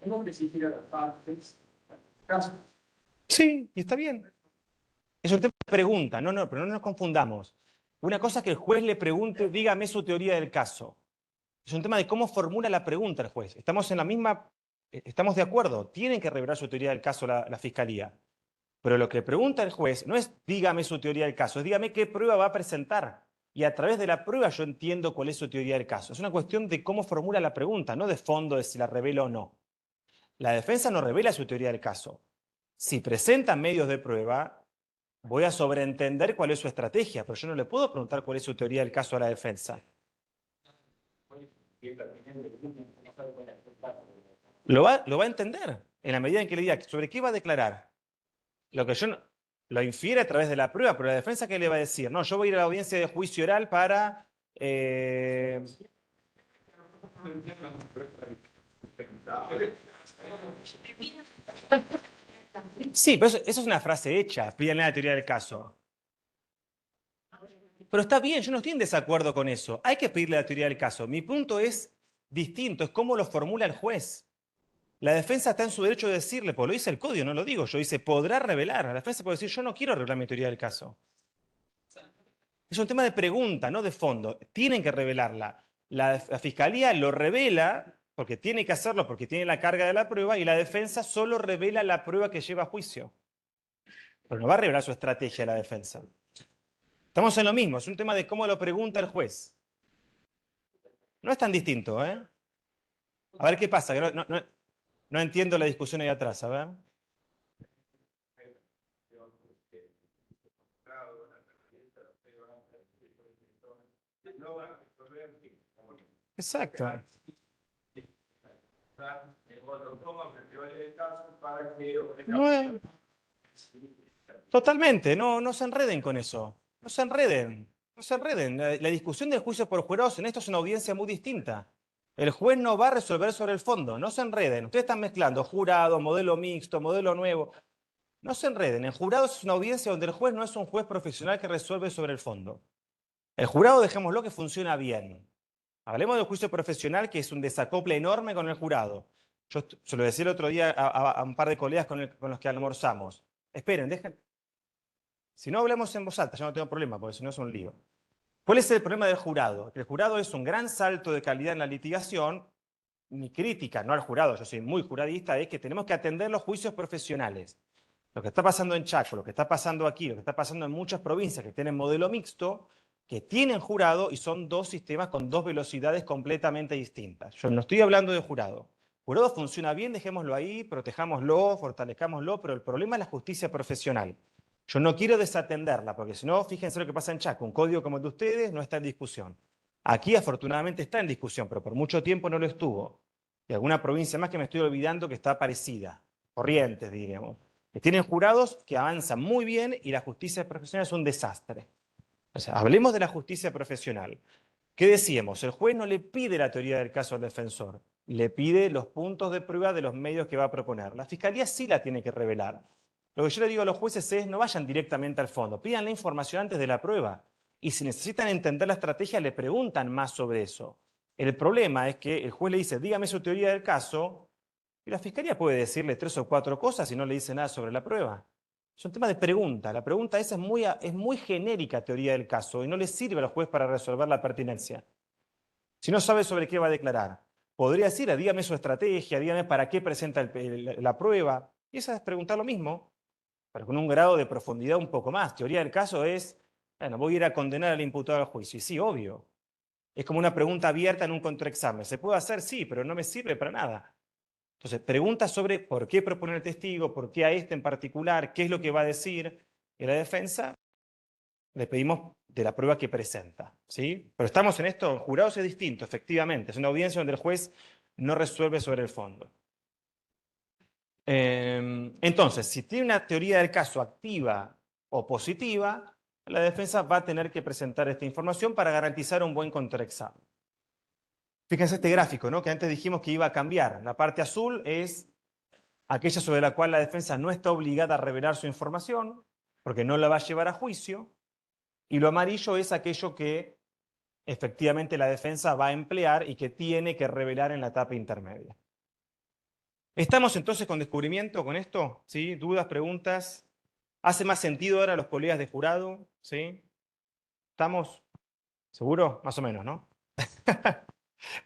no que existieran las partes caso. Sí, y está bien. Es un tema de pregunta, pero no nos confundamos. Una cosa es que el juez le pregunte, dígame su teoría del caso. Es un tema de cómo formula la pregunta el juez. Estamos en la misma, estamos de acuerdo, tienen que revelar su teoría del caso la fiscalía. Pero lo que pregunta el juez no es dígame su teoría del caso, es dígame qué prueba va a presentar. Y a través de la prueba yo entiendo cuál es su teoría del caso. Es una cuestión de cómo formula la pregunta, no de fondo de si la revela o no. La defensa no revela su teoría del caso. Si presenta medios de prueba, voy a sobreentender cuál es su estrategia, pero yo no le puedo preguntar cuál es su teoría del caso a la defensa. Lo va a entender en la medida en que le diga sobre qué va a declarar. Lo que yo lo infiere a través de la prueba, pero la defensa, ¿qué le va a decir? No, yo voy a ir a la audiencia de juicio oral para... Sí, pero eso es una frase hecha, pídanle la teoría del caso. Pero está bien, yo no estoy en desacuerdo con eso. Hay que pedirle la teoría del caso. Mi punto es distinto, es cómo lo formula el juez. La defensa está en su derecho de decirle, pues lo dice el código, no lo digo yo, dice, podrá revelar. La defensa puede decir, yo no quiero revelar mi teoría del caso. Es un tema de pregunta, no de fondo. Tienen que revelarla. La fiscalía lo revela porque tiene que hacerlo, porque tiene la carga de la prueba, y la defensa solo revela la prueba que lleva a juicio. Pero no va a revelar su estrategia la defensa. Estamos en lo mismo, es un tema de cómo lo pregunta el juez. No es tan distinto, ¿eh? A ver qué pasa, que no entiendo la discusión ahí atrás, a ver. Exacto. No, totalmente, no se enreden con eso. No se enreden, no se enreden. La discusión del juicio por jurados en esto es una audiencia muy distinta. El juez no va a resolver sobre el fondo, no se enreden. Ustedes están mezclando jurado, modelo mixto, modelo nuevo. No se enreden. En jurados es una audiencia donde el juez no es un juez profesional que resuelve sobre el fondo. El jurado, dejémoslo, que funciona bien. Hablemos del juicio profesional, que es un desacople enorme con el jurado. Yo se lo decía el otro día a un par de colegas con los que almorzamos. Esperen, dejen. Si no hablemos en voz alta, yo no tengo problema, porque si no es un lío. ¿Cuál es el problema del jurado? Que el jurado es un gran salto de calidad en la litigación. Mi crítica, no al jurado, yo soy muy juradista, es que tenemos que atender los juicios profesionales. Lo que está pasando en Chaco, lo que está pasando aquí, lo que está pasando en muchas provincias que tienen modelo mixto, que tienen jurado y son dos sistemas con dos velocidades completamente distintas. Yo no estoy hablando de jurado. Jurado funciona bien, dejémoslo ahí, protejámoslo, fortalezcámoslo, pero el problema es la justicia profesional. Yo no quiero desatenderla, porque si no, fíjense lo que pasa en Chaco. Un código como el de ustedes no está en discusión. Aquí afortunadamente está en discusión, pero por mucho tiempo no lo estuvo. Y alguna provincia más que me estoy olvidando que está parecida. Corrientes, diríamos. Que tienen jurados que avanzan muy bien y la justicia profesional es un desastre. O sea, hablemos de la justicia profesional. ¿Qué decíamos? El juez no le pide la teoría del caso al defensor, le pide los puntos de prueba de los medios que va a proponer. La fiscalía sí la tiene que revelar. Lo que yo le digo a los jueces es, no vayan directamente al fondo, pidan la información antes de la prueba. Y si necesitan entender la estrategia, le preguntan más sobre eso. El problema es que el juez le dice, dígame su teoría del caso, y la fiscalía puede decirle 3 o 4 cosas y no le dice nada sobre la prueba. Es un tema de pregunta. La pregunta esa es muy genérica teoría del caso y no le sirve al juez para resolver la pertinencia. Si no sabe sobre qué va a declarar, podría decir, dígame su estrategia, dígame para qué presenta la prueba. Y esa es preguntar lo mismo, pero con un grado de profundidad un poco más. Teoría del caso es, bueno, voy a ir a condenar al imputado al juicio. Y sí, obvio. Es como una pregunta abierta en un contraexamen. ¿Se puede hacer? Sí, pero no me sirve para nada. Entonces, pregunta sobre por qué propone el testigo, por qué a este en particular, qué es lo que va a decir. Y la defensa le pedimos de la prueba que presenta, ¿sí? Pero estamos en esto, jurados es distinto, efectivamente. Es una audiencia donde el juez no resuelve sobre el fondo. Entonces, si tiene una teoría del caso activa o positiva, la defensa va a tener que presentar esta información para garantizar un buen contraexamen. Fíjense este gráfico, ¿no? Que antes dijimos que iba a cambiar. La parte azul es aquella sobre la cual la defensa no está obligada a revelar su información, porque no la va a llevar a juicio, y lo amarillo es aquello que efectivamente la defensa va a emplear y que tiene que revelar en la etapa intermedia. ¿Estamos entonces con descubrimiento con esto? ¿Sí? ¿Dudas, preguntas? ¿Hace más sentido ahora los colegas de jurado? ¿Sí? ¿Estamos? ¿Seguro? Más o menos, ¿no?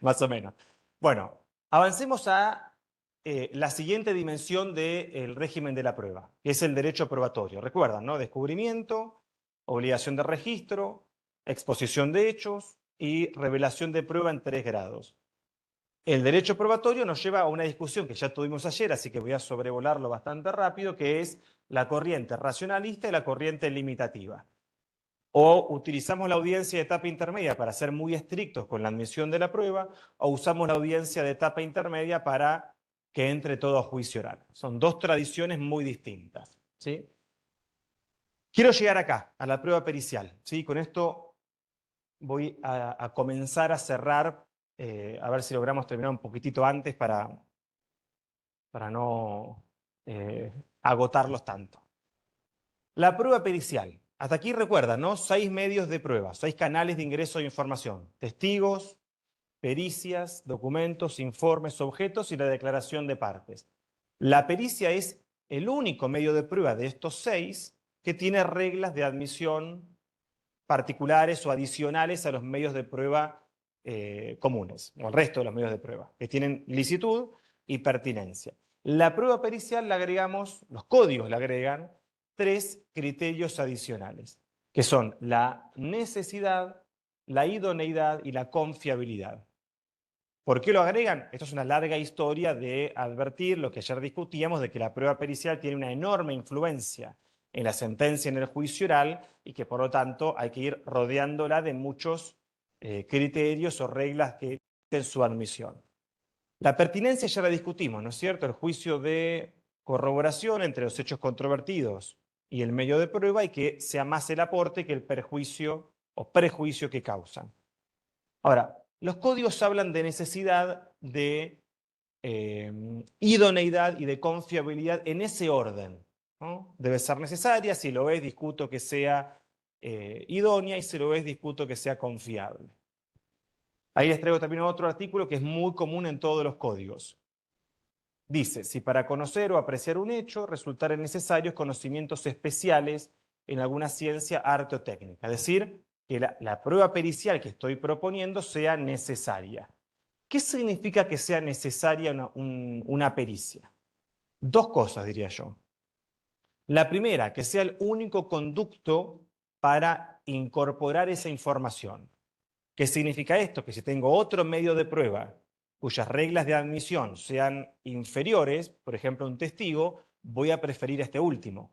Más o menos. Bueno, avancemos a la siguiente dimensión del régimen de la prueba, que es el derecho probatorio. Recuerdan, ¿no? Descubrimiento, obligación de registro, exposición de hechos y revelación de prueba en 3 grados. El derecho probatorio nos lleva a una discusión que ya tuvimos ayer, así que voy a sobrevolarlo bastante rápido, que es la corriente racionalista y la corriente limitativa. O utilizamos la audiencia de etapa intermedia para ser muy estrictos con la admisión de la prueba, o usamos la audiencia de etapa intermedia para que entre todo a juicio oral. Son dos tradiciones muy distintas, ¿sí? Quiero llegar acá, a la prueba pericial, ¿sí? Con esto voy a comenzar a cerrar, a ver si logramos terminar un poquitito antes para no agotarlos tanto. La prueba pericial. Hasta aquí recuerda, ¿no? 6 medios de prueba, 6 canales de ingreso de información. Testigos, pericias, documentos, informes, objetos y la declaración de partes. La pericia es el único medio de prueba de estos 6 que tiene reglas de admisión particulares o adicionales a los medios de prueba comunes, o al resto de los medios de prueba, que tienen licitud y pertinencia. La prueba pericial le agregamos, los códigos le agregan 3 criterios adicionales, que son la necesidad, la idoneidad y la confiabilidad. ¿Por qué lo agregan? Esto es una larga historia de advertir lo que ayer discutíamos, de que la prueba pericial tiene una enorme influencia en la sentencia, en el juicio oral, y que por lo tanto hay que ir rodeándola de muchos criterios o reglas que en su admisión. La pertinencia ya la discutimos, ¿no es cierto? El juicio de corroboración entre los hechos controvertidos y el medio de prueba, y que sea más el aporte que el perjuicio o prejuicio que causan. Ahora, los códigos hablan de necesidad, de idoneidad y de confiabilidad en ese orden, ¿no? Debe ser necesaria, si lo es, discuto que sea idónea, y si lo es, discuto que sea confiable. Ahí les traigo también otro artículo que es muy común en todos los códigos. Dice, si para conocer o apreciar un hecho resultaren necesarios conocimientos especiales en alguna ciencia, arte o técnica. Es decir, que la prueba pericial que estoy proponiendo sea necesaria. ¿Qué significa que sea necesaria una pericia? Dos cosas, diría yo. La primera, que sea el único conducto para incorporar esa información. ¿Qué significa esto? Que si tengo otro medio de prueba cuyas reglas de admisión sean inferiores, por ejemplo un testigo, voy a preferir este último,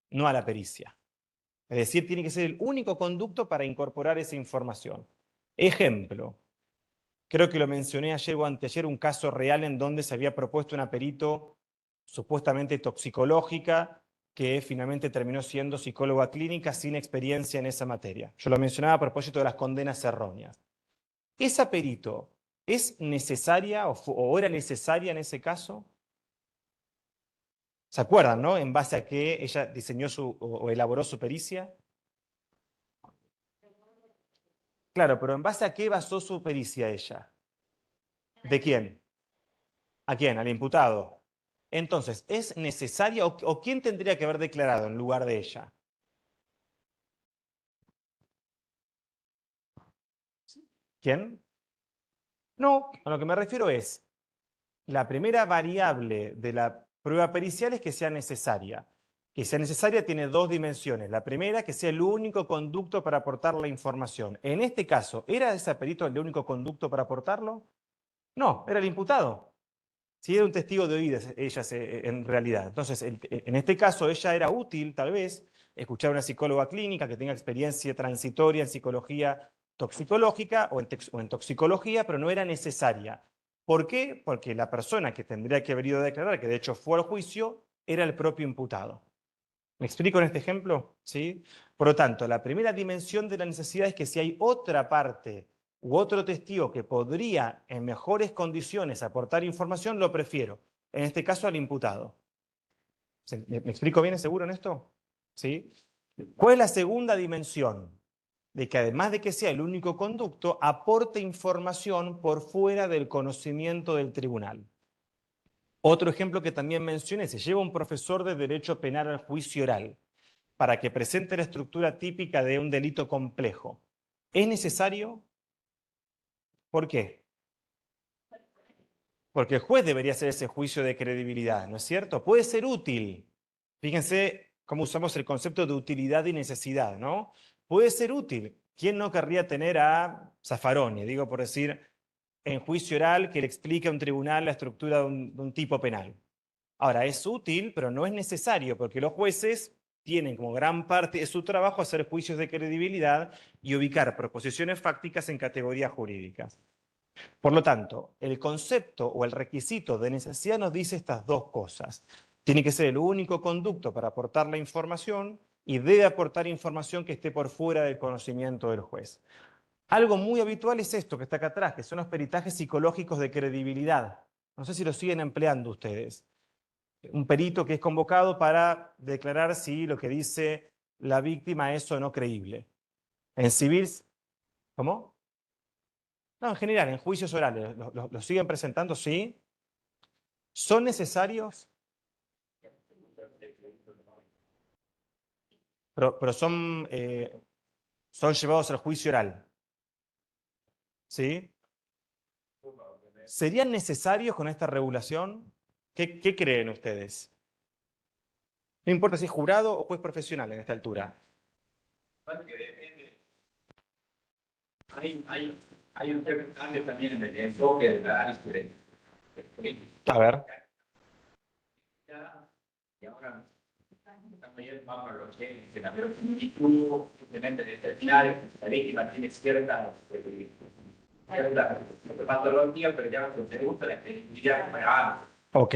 no a la pericia. Es decir, tiene que ser el único conducto para incorporar esa información. Ejemplo, creo que lo mencioné ayer o anteayer, un caso real en donde se había propuesto una perito supuestamente toxicológica que finalmente terminó siendo psicóloga clínica sin experiencia en esa materia. Yo lo mencionaba a propósito de las condenas erróneas. ¿Esa perito es necesaria o era necesaria en ese caso? ¿Se acuerdan, no? ¿En base a qué ella diseñó o elaboró su pericia? Claro, pero ¿en base a qué basó su pericia ella? ¿De quién? ¿A quién? Al imputado. Entonces, ¿es necesaria o quién tendría que haber declarado en lugar de ella? ¿Quién? No, a lo que me refiero es, la primera variable de la prueba pericial es que sea necesaria. Que sea necesaria tiene dos dimensiones. La primera, que sea el único conducto para aportar la información. En este caso, ¿era ese perito el único conducto para aportarlo? No, era el imputado. Si era un testigo de oídas, ella en realidad. Entonces, en este caso, ella era útil, tal vez, escuchar a una psicóloga clínica que tenga experiencia transitoria en psicología toxicológica o en toxicología, pero no era necesaria. ¿Por qué? Porque la persona que tendría que haber ido a declarar, que de hecho fue al juicio, era el propio imputado. ¿Me explico en este ejemplo? ¿Sí? Por lo tanto, la primera dimensión de la necesidad es que si hay otra parte u otro testigo que podría en mejores condiciones aportar información, lo prefiero. En este caso al imputado. ¿Me explico bien, seguro en esto? ¿Sí? ¿Cuál es la segunda dimensión? De que además de que sea el único conducto, aporte información por fuera del conocimiento del tribunal. Otro ejemplo que también mencioné, se lleva un profesor de Derecho Penal al juicio oral para que presente la estructura típica de un delito complejo. ¿Es necesario? ¿Por qué? Porque el juez debería hacer ese juicio de credibilidad, ¿no es cierto? Puede ser útil. Fíjense cómo usamos el concepto de utilidad y necesidad, ¿no? Puede ser útil. ¿Quién no querría tener a Zaffaroni, digo por decir, en juicio oral que le explique a un tribunal la estructura de un tipo penal? Ahora, es útil, pero no es necesario, porque los jueces tienen como gran parte de su trabajo hacer juicios de credibilidad y ubicar proposiciones fácticas en categorías jurídicas. Por lo tanto, el concepto o el requisito de necesidad nos dice estas dos cosas. Tiene que ser el único conducto para aportar la información y debe aportar información que esté por fuera del conocimiento del juez. Algo muy habitual es esto que está acá atrás, que son los peritajes psicológicos de credibilidad. No sé si lo siguen empleando ustedes. Un perito que es convocado para declarar si lo que dice la víctima es o no creíble. En civil, ¿cómo? No, en general, en juicios orales, ¿lo siguen presentando? Sí. ¿Son necesarios? Pero son llevados al juicio oral. ¿Sí? ¿Serían necesarios con esta regulación? ¿Qué creen ustedes? No importa si es jurado o juez profesional en esta altura. Hay un cambio también en el enfoque de la análisis de A ver. y ahora también vamos a lo que tú simplemente determinar la víctima tiene cierta patología, pero ya no te gusta la credibilidad para Ok.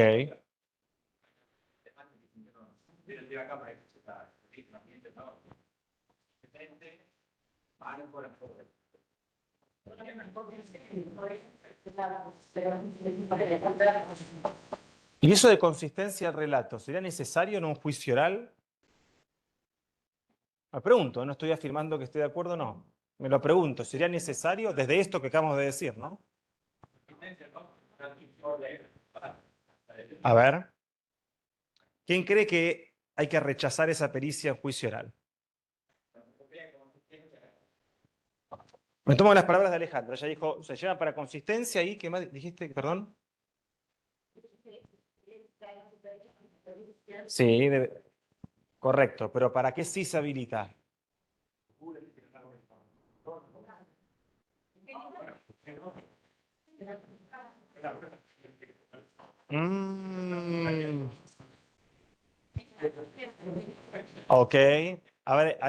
¿Y eso de consistencia del relato, sería necesario en un juicio oral? Me pregunto, no estoy afirmando que estoy de acuerdo, no. Me lo pregunto, ¿sería necesario desde esto que acabamos de decir, no? A ver. ¿Quién cree que hay que rechazar esa pericia en juicio oral? Me tomo las palabras de Alejandro. Ella dijo, se llevan para consistencia y ¿qué más dijiste? Perdón. Sí, correcto, pero ¿para qué sí se habilita? Mm. Ok. A ver,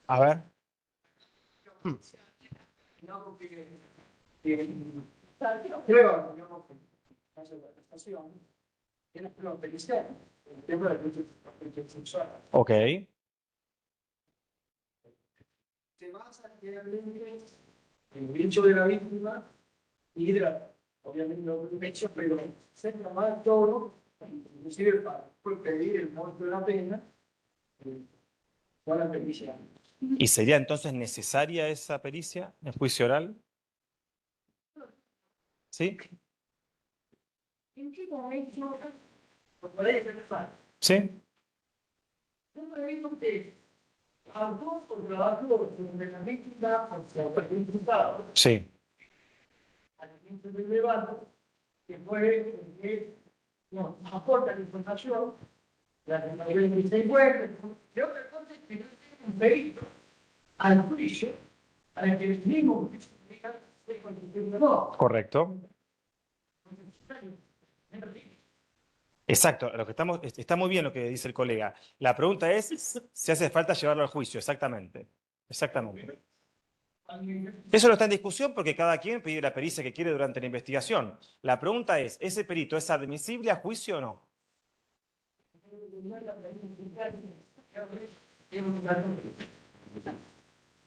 a ver. Prueba, digamos, que hace la prestación, tienes prueba pericial, el tema de la sexual. Ok. Se basa realmente en el hecho de la víctima y de la, obviamente no de hecho, pero se más todo, inclusive para pedir el monto de la pena, con la pericia. ¿Y sería entonces necesaria esa pericia en juicio oral? ¿Sí? ¿En qué momento? Pues por ahí es el faro. ¿Sí? Un momento que algo por trabajo de la víctima, por el imputado, Sí. al inicio del debate, que fue que nos aporta la información, la mayoría de se encuentra, de otra cosa es que no tiene un perito al juicio para que el mismo juicio diga si es constituido o no. Correcto. Exacto, lo que está muy bien lo que dice el colega. La pregunta es si hace falta llevarlo al juicio, exactamente. Exactamente. Eso no está en discusión porque cada quien pide la pericia que quiere durante la investigación. La pregunta es, ¿ese perito es admisible a juicio o no?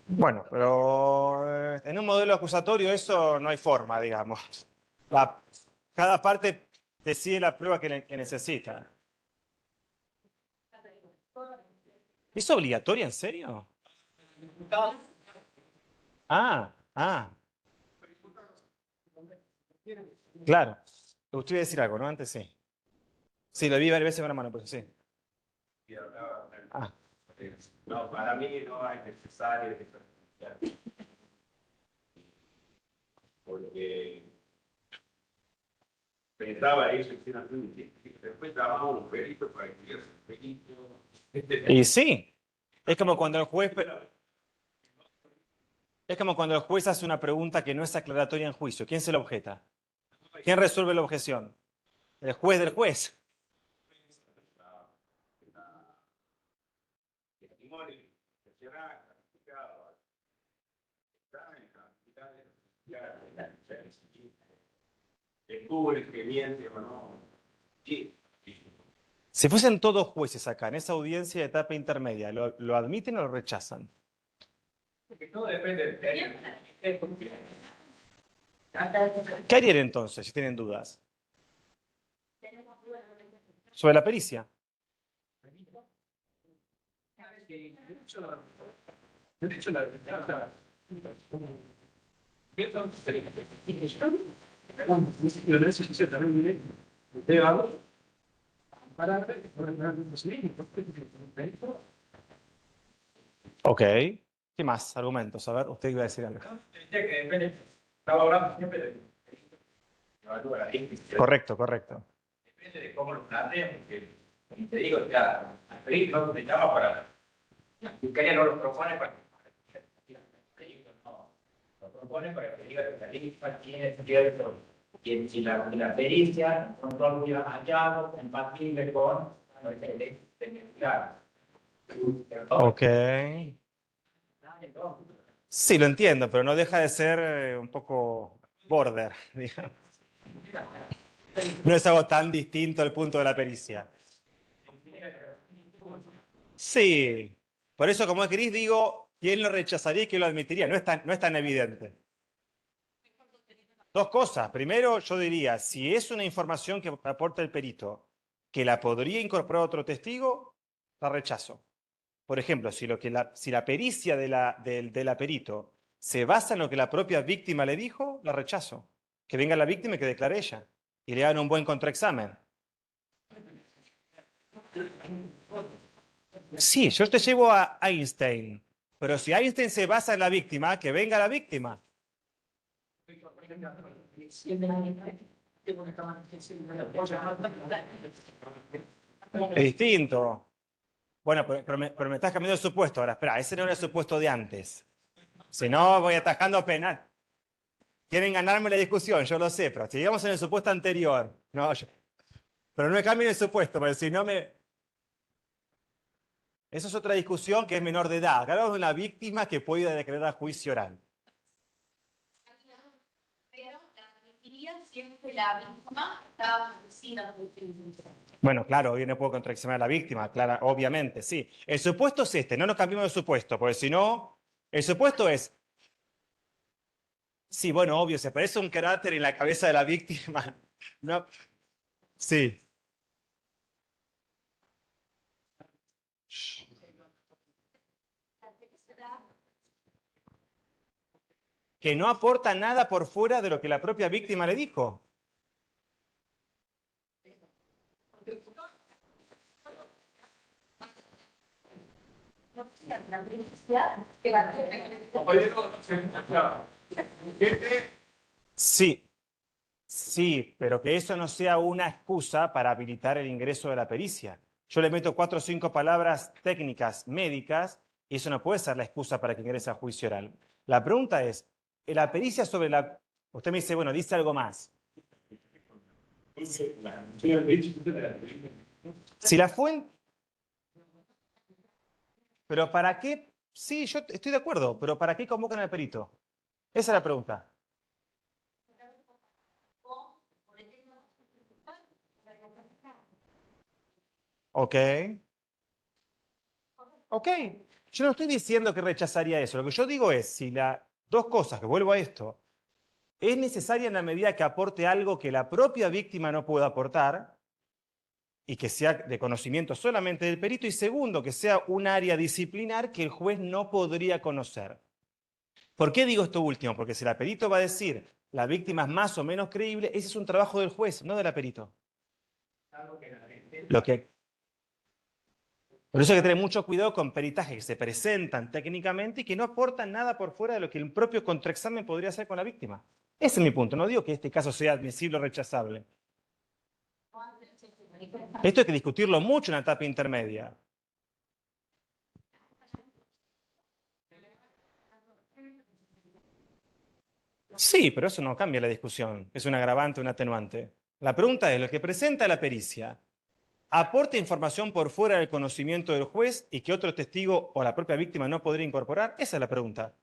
Bueno, pero en un modelo acusatorio eso no hay forma, digamos. Cada parte decide la prueba que necesita. ¿Es obligatoria, en serio? Ah, claro. Usted iba a decir algo, ¿no? Antes sí. Sí, lo vi varias veces con la mano, pues sí. Ah, no, para mí no es necesario porque pensaba eso después trabajamos un perito para que el perito. y sí, es como cuando el juez, es como cuando el juez hace una pregunta que no es aclaratoria en juicio. ¿Quién se la objeta? ¿Quién resuelve la objeción? El juez del juez. descubre que miente o no. Sí. Si fuesen todos jueces acá, en esa audiencia de etapa intermedia, ¿lo admiten o lo rechazan? Porque todo depende del tema. ¿Qué harían entonces si tienen dudas? Sobre la pericia. De hecho, Ok. ¿Qué más? Argumentos. A ver, usted iba a decir algo. decía que depende, estaba hablando siempre de evalúa la lingüística. Correcto, correcto. Depende de cómo lo plantean, porque, como te digo, ya, al perito no te llama para, la fiscalía no lo propone para, no, lo propone para que diga que la lingüística tiene cierto, y si la pericia, control muy hallado, compatible con, claro. Ok. Sí, lo entiendo, pero no deja de ser un poco border, digamos. No es algo tan distinto al punto de la pericia. Sí. Por eso, como es gris, digo, ¿quién lo rechazaría y quién lo admitiría? No es tan evidente. Dos cosas. Primero, yo diría, si es una información que aporta el perito, que la podría incorporar otro testigo, la rechazo. Por ejemplo, si la pericia de la perito se basa en lo que la propia víctima le dijo, la rechazo. Que venga la víctima y que declare ella. Y le hagan un buen contraexamen. Sí, yo te llevo a Einstein. Pero si Einstein se basa en la víctima, que venga la víctima. Es distinto. Bueno, pero me estás cambiando el supuesto. Ahora, espera, ese no era el supuesto de antes. Si no, voy atajando penal. Quieren ganarme la discusión, yo lo sé, pero sigamos en el supuesto anterior. No, pero no me cambien el supuesto, porque si no me... Eso es otra discusión que es menor de edad. Acá hablamos de una víctima que puede declarar juicio oral. Pero la admitiría siempre la víctima estaba vencida. Bueno, claro, hoy no puedo contradiccionar a la víctima, claro, obviamente, sí. El supuesto es este, no nos cambiemos de supuesto, porque si no, el supuesto es... Sí, bueno, obvio, se aparece un carácter en la cabeza de la víctima. No, sí. Que no aporta nada por fuera de lo que la propia víctima le dijo. Sí, sí, pero que eso no sea una excusa para habilitar el ingreso de la pericia. Yo le meto 4 o 5 palabras técnicas médicas y eso no puede ser la excusa para que ingrese a juicio oral. La pregunta es, la pericia sobre la... Usted me dice, bueno, dice algo más. Si la fuente... Pero ¿para qué? Sí, yo estoy de acuerdo, pero ¿para qué convocan al perito? Esa es la pregunta. Ok. Ok. Yo no estoy diciendo que rechazaría eso. Lo que yo digo es, si las dos cosas, que vuelvo a esto, es necesaria en la medida que aporte algo que la propia víctima no pueda aportar y que sea de conocimiento solamente del perito, y segundo, que sea un área disciplinar que el juez no podría conocer. ¿Por qué digo esto último? Porque si la perito va a decir la víctima es más o menos creíble, ese es un trabajo del juez, no de la perito. Lo que... Por eso hay que tener mucho cuidado con peritajes que se presentan técnicamente y que no aportan nada por fuera de lo que el propio contraexamen podría hacer con la víctima. Ese es mi punto. No digo que este caso sea admisible o rechazable. Esto hay que discutirlo mucho en la etapa intermedia. Sí, pero eso no cambia la discusión. Es un agravante, un atenuante. La pregunta es, ¿lo que presenta la pericia aporta información por fuera del conocimiento del juez y que otro testigo o la propia víctima no podría incorporar? Esa es la pregunta.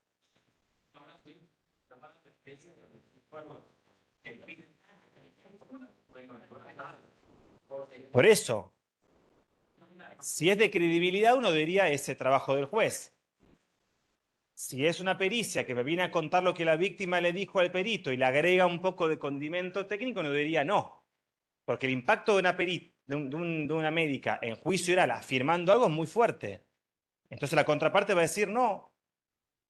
Por eso, si es de credibilidad, uno diría ese trabajo del juez. Si es una pericia que me viene a contar lo que la víctima le dijo al perito y le agrega un poco de condimento técnico, uno diría no. Porque el impacto de de una médica en juicio oral afirmando algo es muy fuerte. Entonces la contraparte va a decir no,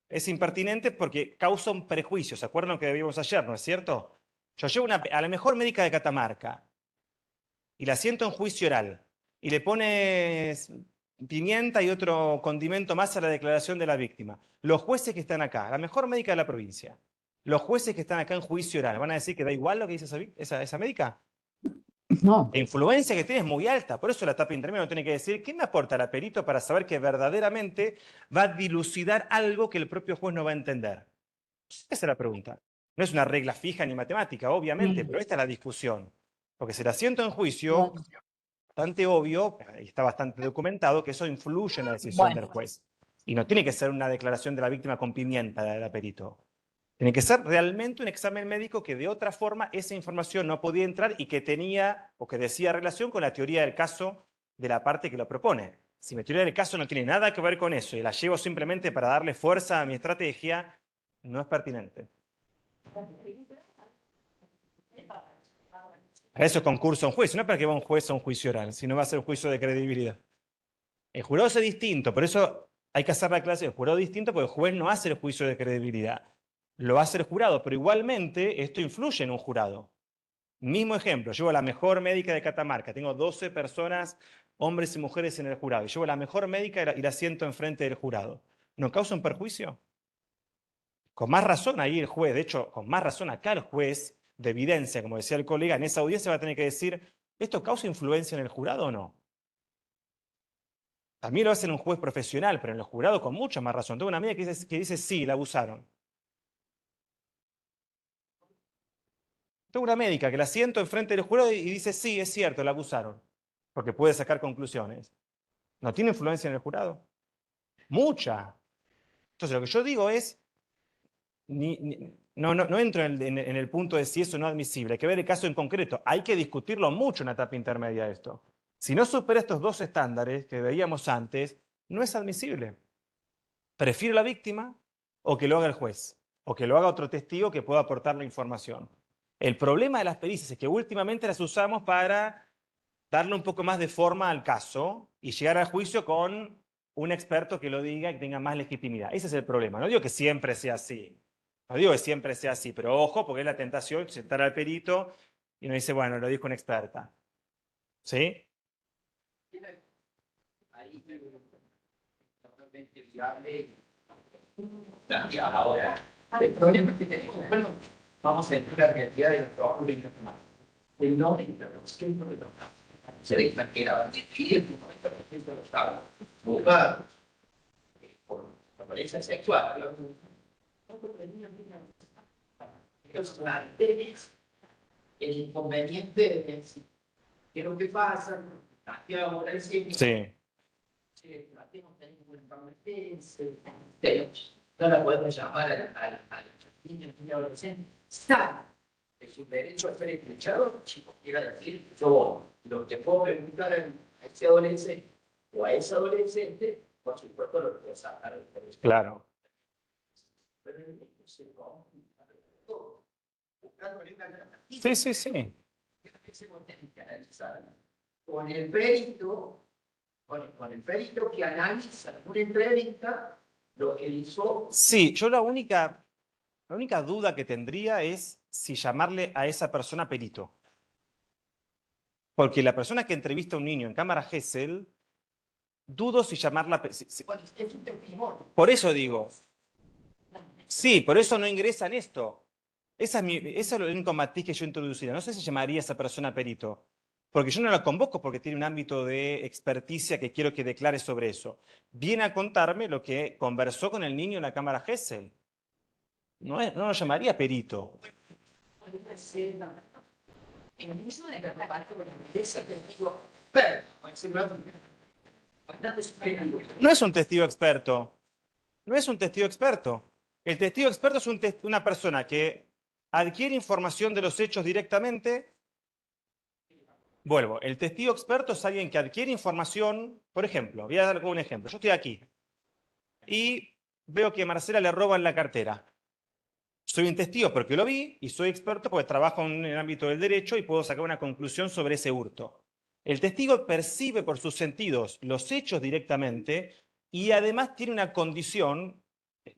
es impertinente porque causa un prejuicio. ¿Se acuerdan lo que vimos ayer, no es cierto? Yo llevo a la mejor médica de Catamarca y la siento en juicio oral y le pones pimienta y otro condimento más a la declaración de la víctima. Los jueces que están acá, la mejor médica de la provincia, los jueces que están acá en juicio oral, ¿van a decir que da igual lo que dice esa médica? No. La influencia que tiene es muy alta, por eso la etapa intermedia no tiene que decir ¿qué me aporta la perito para saber que verdaderamente va a dilucidar algo que el propio juez no va a entender? Esa es la pregunta. No es una regla fija ni matemática, obviamente, pero esta es la discusión. Porque si la siento en juicio, bastante obvio, y está bastante documentado, que eso influye en la decisión del juez. Y no tiene que ser una declaración de la víctima con pimienta de la perito. Tiene que ser realmente un examen médico que de otra forma esa información no podía entrar y que tenía o que decía relación con la teoría del caso de la parte que lo propone. Si mi teoría del caso no tiene nada que ver con eso y la llevo simplemente para darle fuerza a mi estrategia, no es pertinente. Para eso concurso un juicio, no es para que va un juez a un juicio oral, sino va a ser un juicio de credibilidad. El jurado es distinto, por eso hay que hacer la clase de jurado distinto, porque el juez no hace el juicio de credibilidad. Lo hace el jurado, pero igualmente esto influye en un jurado. Mismo ejemplo, llevo a la mejor médica de Catamarca, tengo 12 personas, hombres y mujeres en el jurado, y llevo a la mejor médica y la siento enfrente del jurado. ¿No causa un perjuicio? Con más razón ahí el juez, de hecho, con más razón acá el juez de evidencia, como decía el colega, en esa audiencia va a tener que decir, ¿esto causa influencia en el jurado o no? También lo hace en un juez profesional, pero en el jurado con mucha más razón. Tengo una amiga que dice sí, la abusaron. Tengo una médica que la siento enfrente del jurado y dice sí, es cierto, la abusaron. Porque puede sacar conclusiones. ¿No tiene influencia en el jurado? Mucha. Entonces lo que yo digo es, no entro en el punto de si eso no es admisible. Hay que ver el caso en concreto. Hay que discutirlo mucho en la etapa intermedia esto. Si no supera estos dos estándares que veíamos antes, no es admisible. ¿Prefiere la víctima o que lo haga el juez? O que lo haga otro testigo que pueda aportar la información. El problema de las pericias es que últimamente las usamos para darle un poco más de forma al caso y llegar al juicio con un experto que lo diga y que tenga más legitimidad. Ese es el problema. No digo que siempre sea así. No digo que siempre sea así, pero ojo, porque es la tentación sentar al perito y uno dice, bueno, lo dijo una experta. ¿Sí? Ahí totalmente viable. Ahora, el problema que tenemos, bueno, vamos a entrar a la realidad de los trabajos de informática. El 90% de los casos se dejan que era y el 90% de los casos buscados por violencia sexual. Entonces, antes, el inconveniente es qué es lo que pasa, ahora el Sí. No la podemos llamar al niño y adolescente. Está en su derecho a ser escuchado, si quiera decir, yo lo que puedo preguntar a ese adolescente o a ese adolescente, por supuesto lo puedo sacar del derecho. Claro. Pero el niño se complica todo, buscándole una alternativa. Sí, sí, sí. Que se tiene que analizar con el perito, con el perito que analiza una entrevista lo que hizo. Sí, yo la única duda que tendría es si llamarle a esa persona perito. Porque la persona que entrevista a un niño en cámara Gesell, dudo si llamarla... Bueno, es un testimonio. Por eso digo. Sí, por eso no ingresa en esto. Ese es el único matiz que yo introduciría. No sé si llamaría a esa persona perito. Porque yo no la convoco porque tiene un ámbito de experticia que quiero que declare sobre eso. Viene a contarme lo que conversó con el niño en la cámara Gesell. No lo llamaría perito. En eso de la parte de ese testigo, No es un testigo experto. No es un testigo experto. El testigo experto es una persona que adquiere información de los hechos directamente Vuelvo, el testigo experto es alguien que adquiere información, por ejemplo, voy a dar un ejemplo, yo estoy aquí y veo que a Marcela le roban la cartera. Soy un testigo porque lo vi y soy experto porque trabajo en el ámbito del derecho y puedo sacar una conclusión sobre ese hurto. El testigo percibe por sus sentidos los hechos directamente y además tiene una condición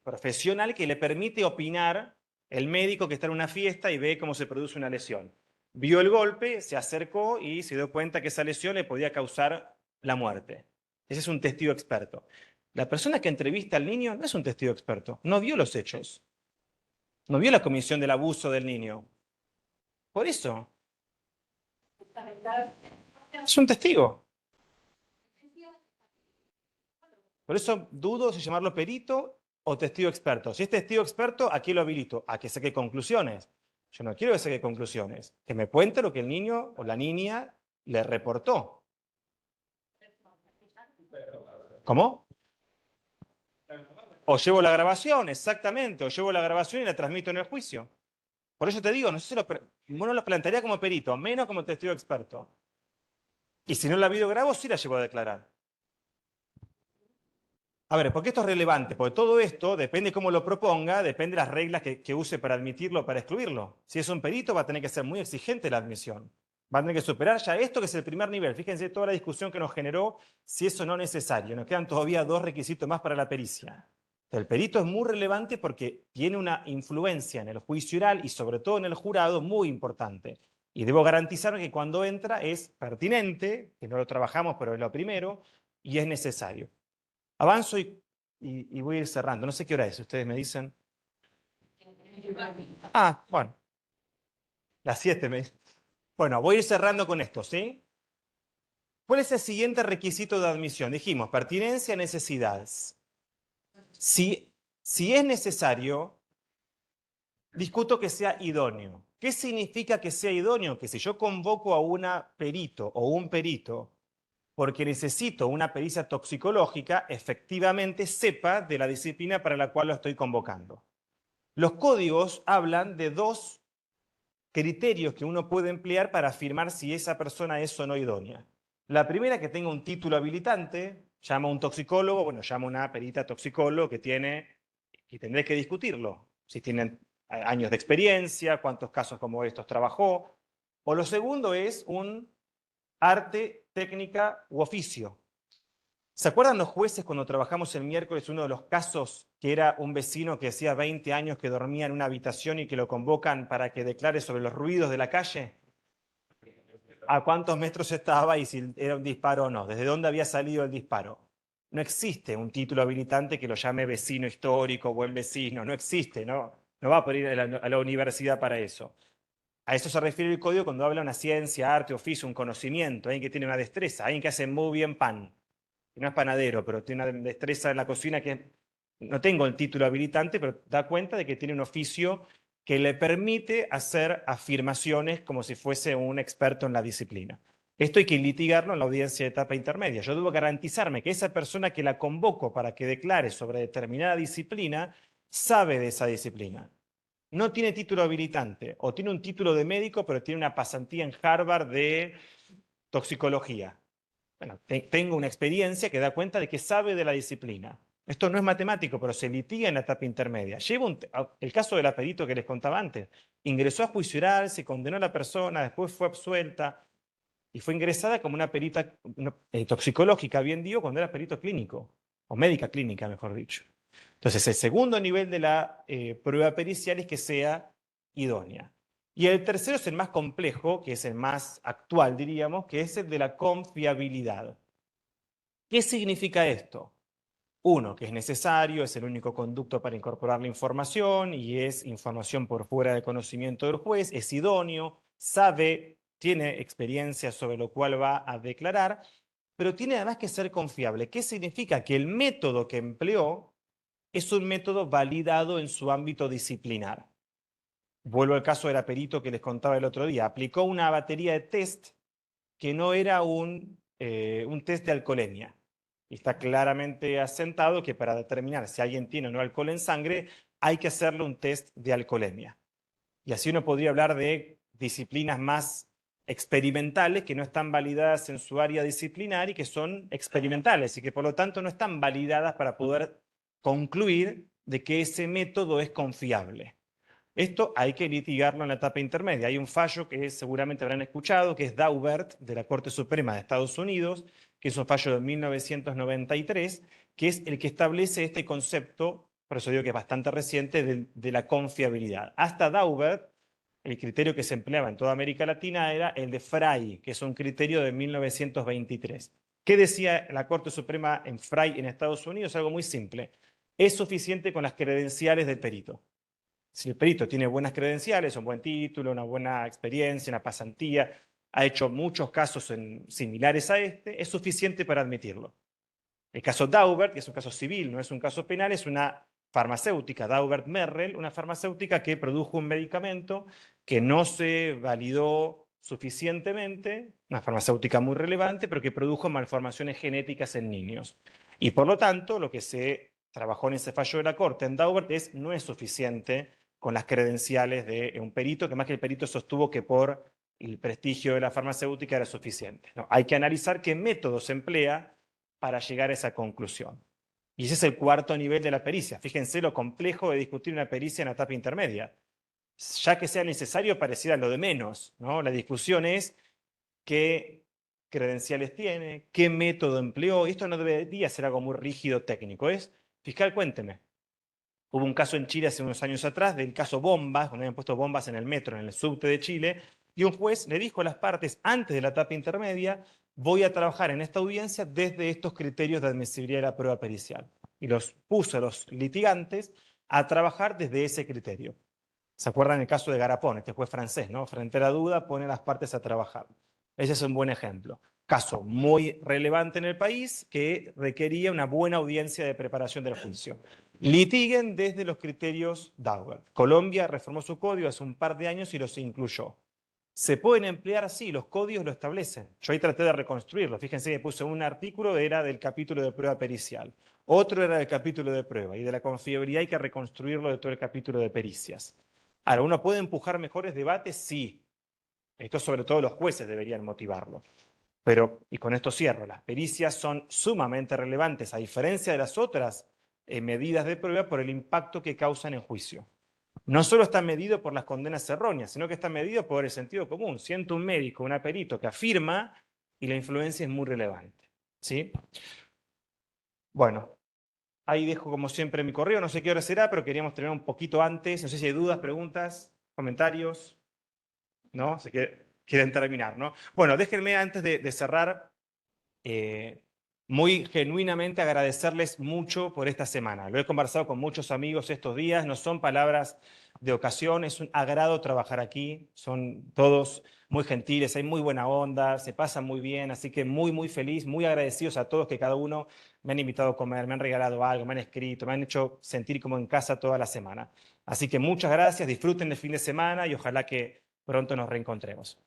profesional que le permite opinar. El médico que está en una fiesta y ve cómo se produce una lesión. Vio el golpe, se acercó y se dio cuenta que esa lesión le podía causar la muerte. Ese es un testigo experto. La persona que entrevista al niño no es un testigo experto, no vio los hechos. No vio la comisión del abuso del niño. Por eso, es un testigo. Por eso dudo si llamarlo perito o testigo experto. Si es testigo experto, ¿a qué lo habilito? A que saque conclusiones. Yo no quiero que saque conclusiones. Que me cuente lo que el niño o la niña le reportó. ¿Cómo? O llevo la grabación, exactamente. O llevo la grabación y la transmito en el juicio. Por eso te digo, no sé si uno lo plantearía como perito, menos como testigo experto. Y si no la videograbo, sí la llevo a declarar. A ver, ¿por qué esto es relevante? Porque todo esto, depende cómo lo proponga, depende de las reglas que use para admitirlo o para excluirlo. Si es un perito, va a tener que ser muy exigente la admisión. Va a tener que superar ya esto, que es el primer nivel. Fíjense toda la discusión que nos generó si eso no es necesario. Nos quedan todavía 2 requisitos más para la pericia. El perito es muy relevante porque tiene una influencia en el juicio oral y sobre todo en el jurado muy importante. Y debo garantizar que cuando entra es pertinente, que no lo trabajamos, pero es lo primero, y es necesario. Avanzo y voy a ir cerrando. No sé qué hora es, ustedes me dicen. Ah, bueno. Las 7 me dicen. Bueno, voy a ir cerrando con esto, ¿sí? ¿Cuál es el siguiente requisito de admisión? Dijimos, pertinencia, necesidades. Si es necesario, discuto que sea idóneo. ¿Qué significa que sea idóneo? Que si yo convoco a una perito o un perito porque necesito una pericia toxicológica, efectivamente sepa de la disciplina para la cual lo estoy convocando. Los códigos hablan de 2 criterios que uno puede emplear para afirmar si esa persona es o no idónea. La primera, que tenga un título habilitante, llama a un toxicólogo, bueno, llama a una perita toxicólogo que tendré que discutirlo, si tienen años de experiencia, cuántos casos como estos trabajó. O lo segundo es un arte, técnica u oficio. ¿Se acuerdan los jueces cuando trabajamos el miércoles uno de los casos que era un vecino que hacía 20 años que dormía en una habitación y que lo convocan para que declare sobre los ruidos de la calle? ¿A cuántos metros estaba y si era un disparo o no? ¿Desde dónde había salido el disparo? No existe un título habilitante que lo llame vecino histórico, buen vecino. No existe, ¿no? No va a poder ir a la universidad para eso. A eso se refiere el código cuando habla de una ciencia, arte, oficio, un conocimiento, alguien que tiene una destreza, alguien que hace muy bien pan. No es panadero, pero tiene una destreza en la cocina que no tengo el título habilitante, pero da cuenta de que tiene un oficio que le permite hacer afirmaciones como si fuese un experto en la disciplina. Esto hay que litigarlo en la audiencia de etapa intermedia. Yo debo garantizarme que esa persona que la convoco para que declare sobre determinada disciplina sabe de esa disciplina. No tiene título habilitante o tiene un título de médico, pero tiene una pasantía en Harvard de toxicología. Bueno, tengo una experiencia que da cuenta de que sabe de la disciplina. Esto no es matemático, pero se litiga en la etapa intermedia. El caso del perito que les contaba antes. Ingresó a juicio oral, se condenó a la persona, después fue absuelta y fue ingresada como una perita toxicológica, bien digo, cuando era perito clínico, o médica clínica, mejor dicho. Entonces, el segundo nivel de la prueba pericial es que sea idónea. Y el tercero es el más complejo, que es el más actual, diríamos, que es el de la confiabilidad. ¿Qué significa esto? Uno, que es necesario, es el único conducto para incorporar la información y es información por fuera del conocimiento del juez, es idóneo, sabe, tiene experiencia sobre lo cual va a declarar, pero tiene además que ser confiable. ¿Qué significa? Que el método que empleó es un método validado en su ámbito disciplinar. Vuelvo al caso del perito que les contaba el otro día. Aplicó una batería de test que no era un test de alcoholemia. Y está claramente asentado que para determinar si alguien tiene o no alcohol en sangre, hay que hacerle un test de alcoholemia. Y así uno podría hablar de disciplinas más experimentales que no están validadas en su área disciplinar y que son experimentales y que por lo tanto no están validadas para poder concluir de que ese método es confiable. Esto hay que litigarlo en la etapa intermedia. Hay un fallo que seguramente habrán escuchado, que es Daubert, de la Corte Suprema de Estados Unidos, que es un fallo de 1993, que es el que establece este concepto, por eso digo que es bastante reciente, de la confiabilidad. Hasta Daubert, el criterio que se empleaba en toda América Latina era el de Frey, que es un criterio de 1923. ¿Qué decía la Corte Suprema en Frey en Estados Unidos? Algo muy simple. Es suficiente con las credenciales del perito. Si el perito tiene buenas credenciales, un buen título, una buena experiencia, una pasantía, ha hecho muchos casos similares a este, es suficiente para admitirlo. El caso Daubert, que es un caso civil, no es un caso penal, es una farmacéutica, Daubert Merrell, una farmacéutica que produjo un medicamento que no se validó suficientemente, una farmacéutica muy relevante, pero que produjo malformaciones genéticas en niños. Y por lo tanto, lo que se trabajó en ese fallo de la Corte en Daubert no es suficiente con las credenciales de un perito, que más que el perito sostuvo que por el prestigio de la farmacéutica era suficiente. No, hay que analizar qué método se emplea para llegar a esa conclusión. Y ese es el cuarto nivel de la pericia. Fíjense lo complejo de discutir una pericia en la etapa intermedia. Ya que sea necesario, pareciera lo de menos, ¿no? La discusión es qué credenciales tiene, qué método empleó. Y esto no debería ser algo muy rígido técnico. Es, fiscal, cuénteme. Hubo un caso en Chile hace unos años atrás, del caso bombas, cuando habían puesto bombas en el metro, en el subte de Chile, y un juez le dijo a las partes, antes de la etapa intermedia, voy a trabajar en esta audiencia desde estos criterios de admisibilidad de la prueba pericial. Y los puso a los litigantes a trabajar desde ese criterio. ¿Se acuerdan el caso de Garapón, este juez francés, ¿no? Frente a la duda, pone a las partes a trabajar. Ese es un buen ejemplo. Caso muy relevante en el país que requería una buena audiencia de preparación del juicio. Litiguen desde los criterios Daubert. Colombia reformó su código hace un par de años y los incluyó. ¿Se pueden emplear? Sí, los códigos lo establecen. Yo ahí traté de reconstruirlo. Fíjense que puse un artículo, era del capítulo de prueba pericial. Otro era del capítulo de prueba. Y de la confiabilidad hay que reconstruirlo de todo el capítulo de pericias. Ahora, ¿uno puede empujar mejores debates? Sí. Esto sobre todo los jueces deberían motivarlo. Pero, y con esto cierro, las pericias son sumamente relevantes, a diferencia de las otras medidas de prueba, por el impacto que causan en juicio. No solo está medido por las condenas erróneas, sino que está medido por el sentido común. Siento un médico, un perito que afirma y la influencia es muy relevante. ¿Sí? Bueno, ahí dejo como siempre mi correo, no sé qué hora será, pero queríamos terminar un poquito antes. No sé si hay dudas, preguntas, comentarios. ¿No? Se quieren terminar, ¿no? Bueno, déjenme antes de cerrar, muy genuinamente agradecerles mucho por esta semana. Lo he conversado con muchos amigos estos días, no son palabras de ocasión, es un agrado trabajar aquí, son todos muy gentiles, hay muy buena onda, se pasa muy bien, así que muy, muy feliz, muy agradecidos a todos que cada uno me han invitado a comer, me han regalado algo, me han escrito, me han hecho sentir como en casa toda la semana. Así que muchas gracias, disfruten el fin de semana y ojalá que pronto nos reencontremos.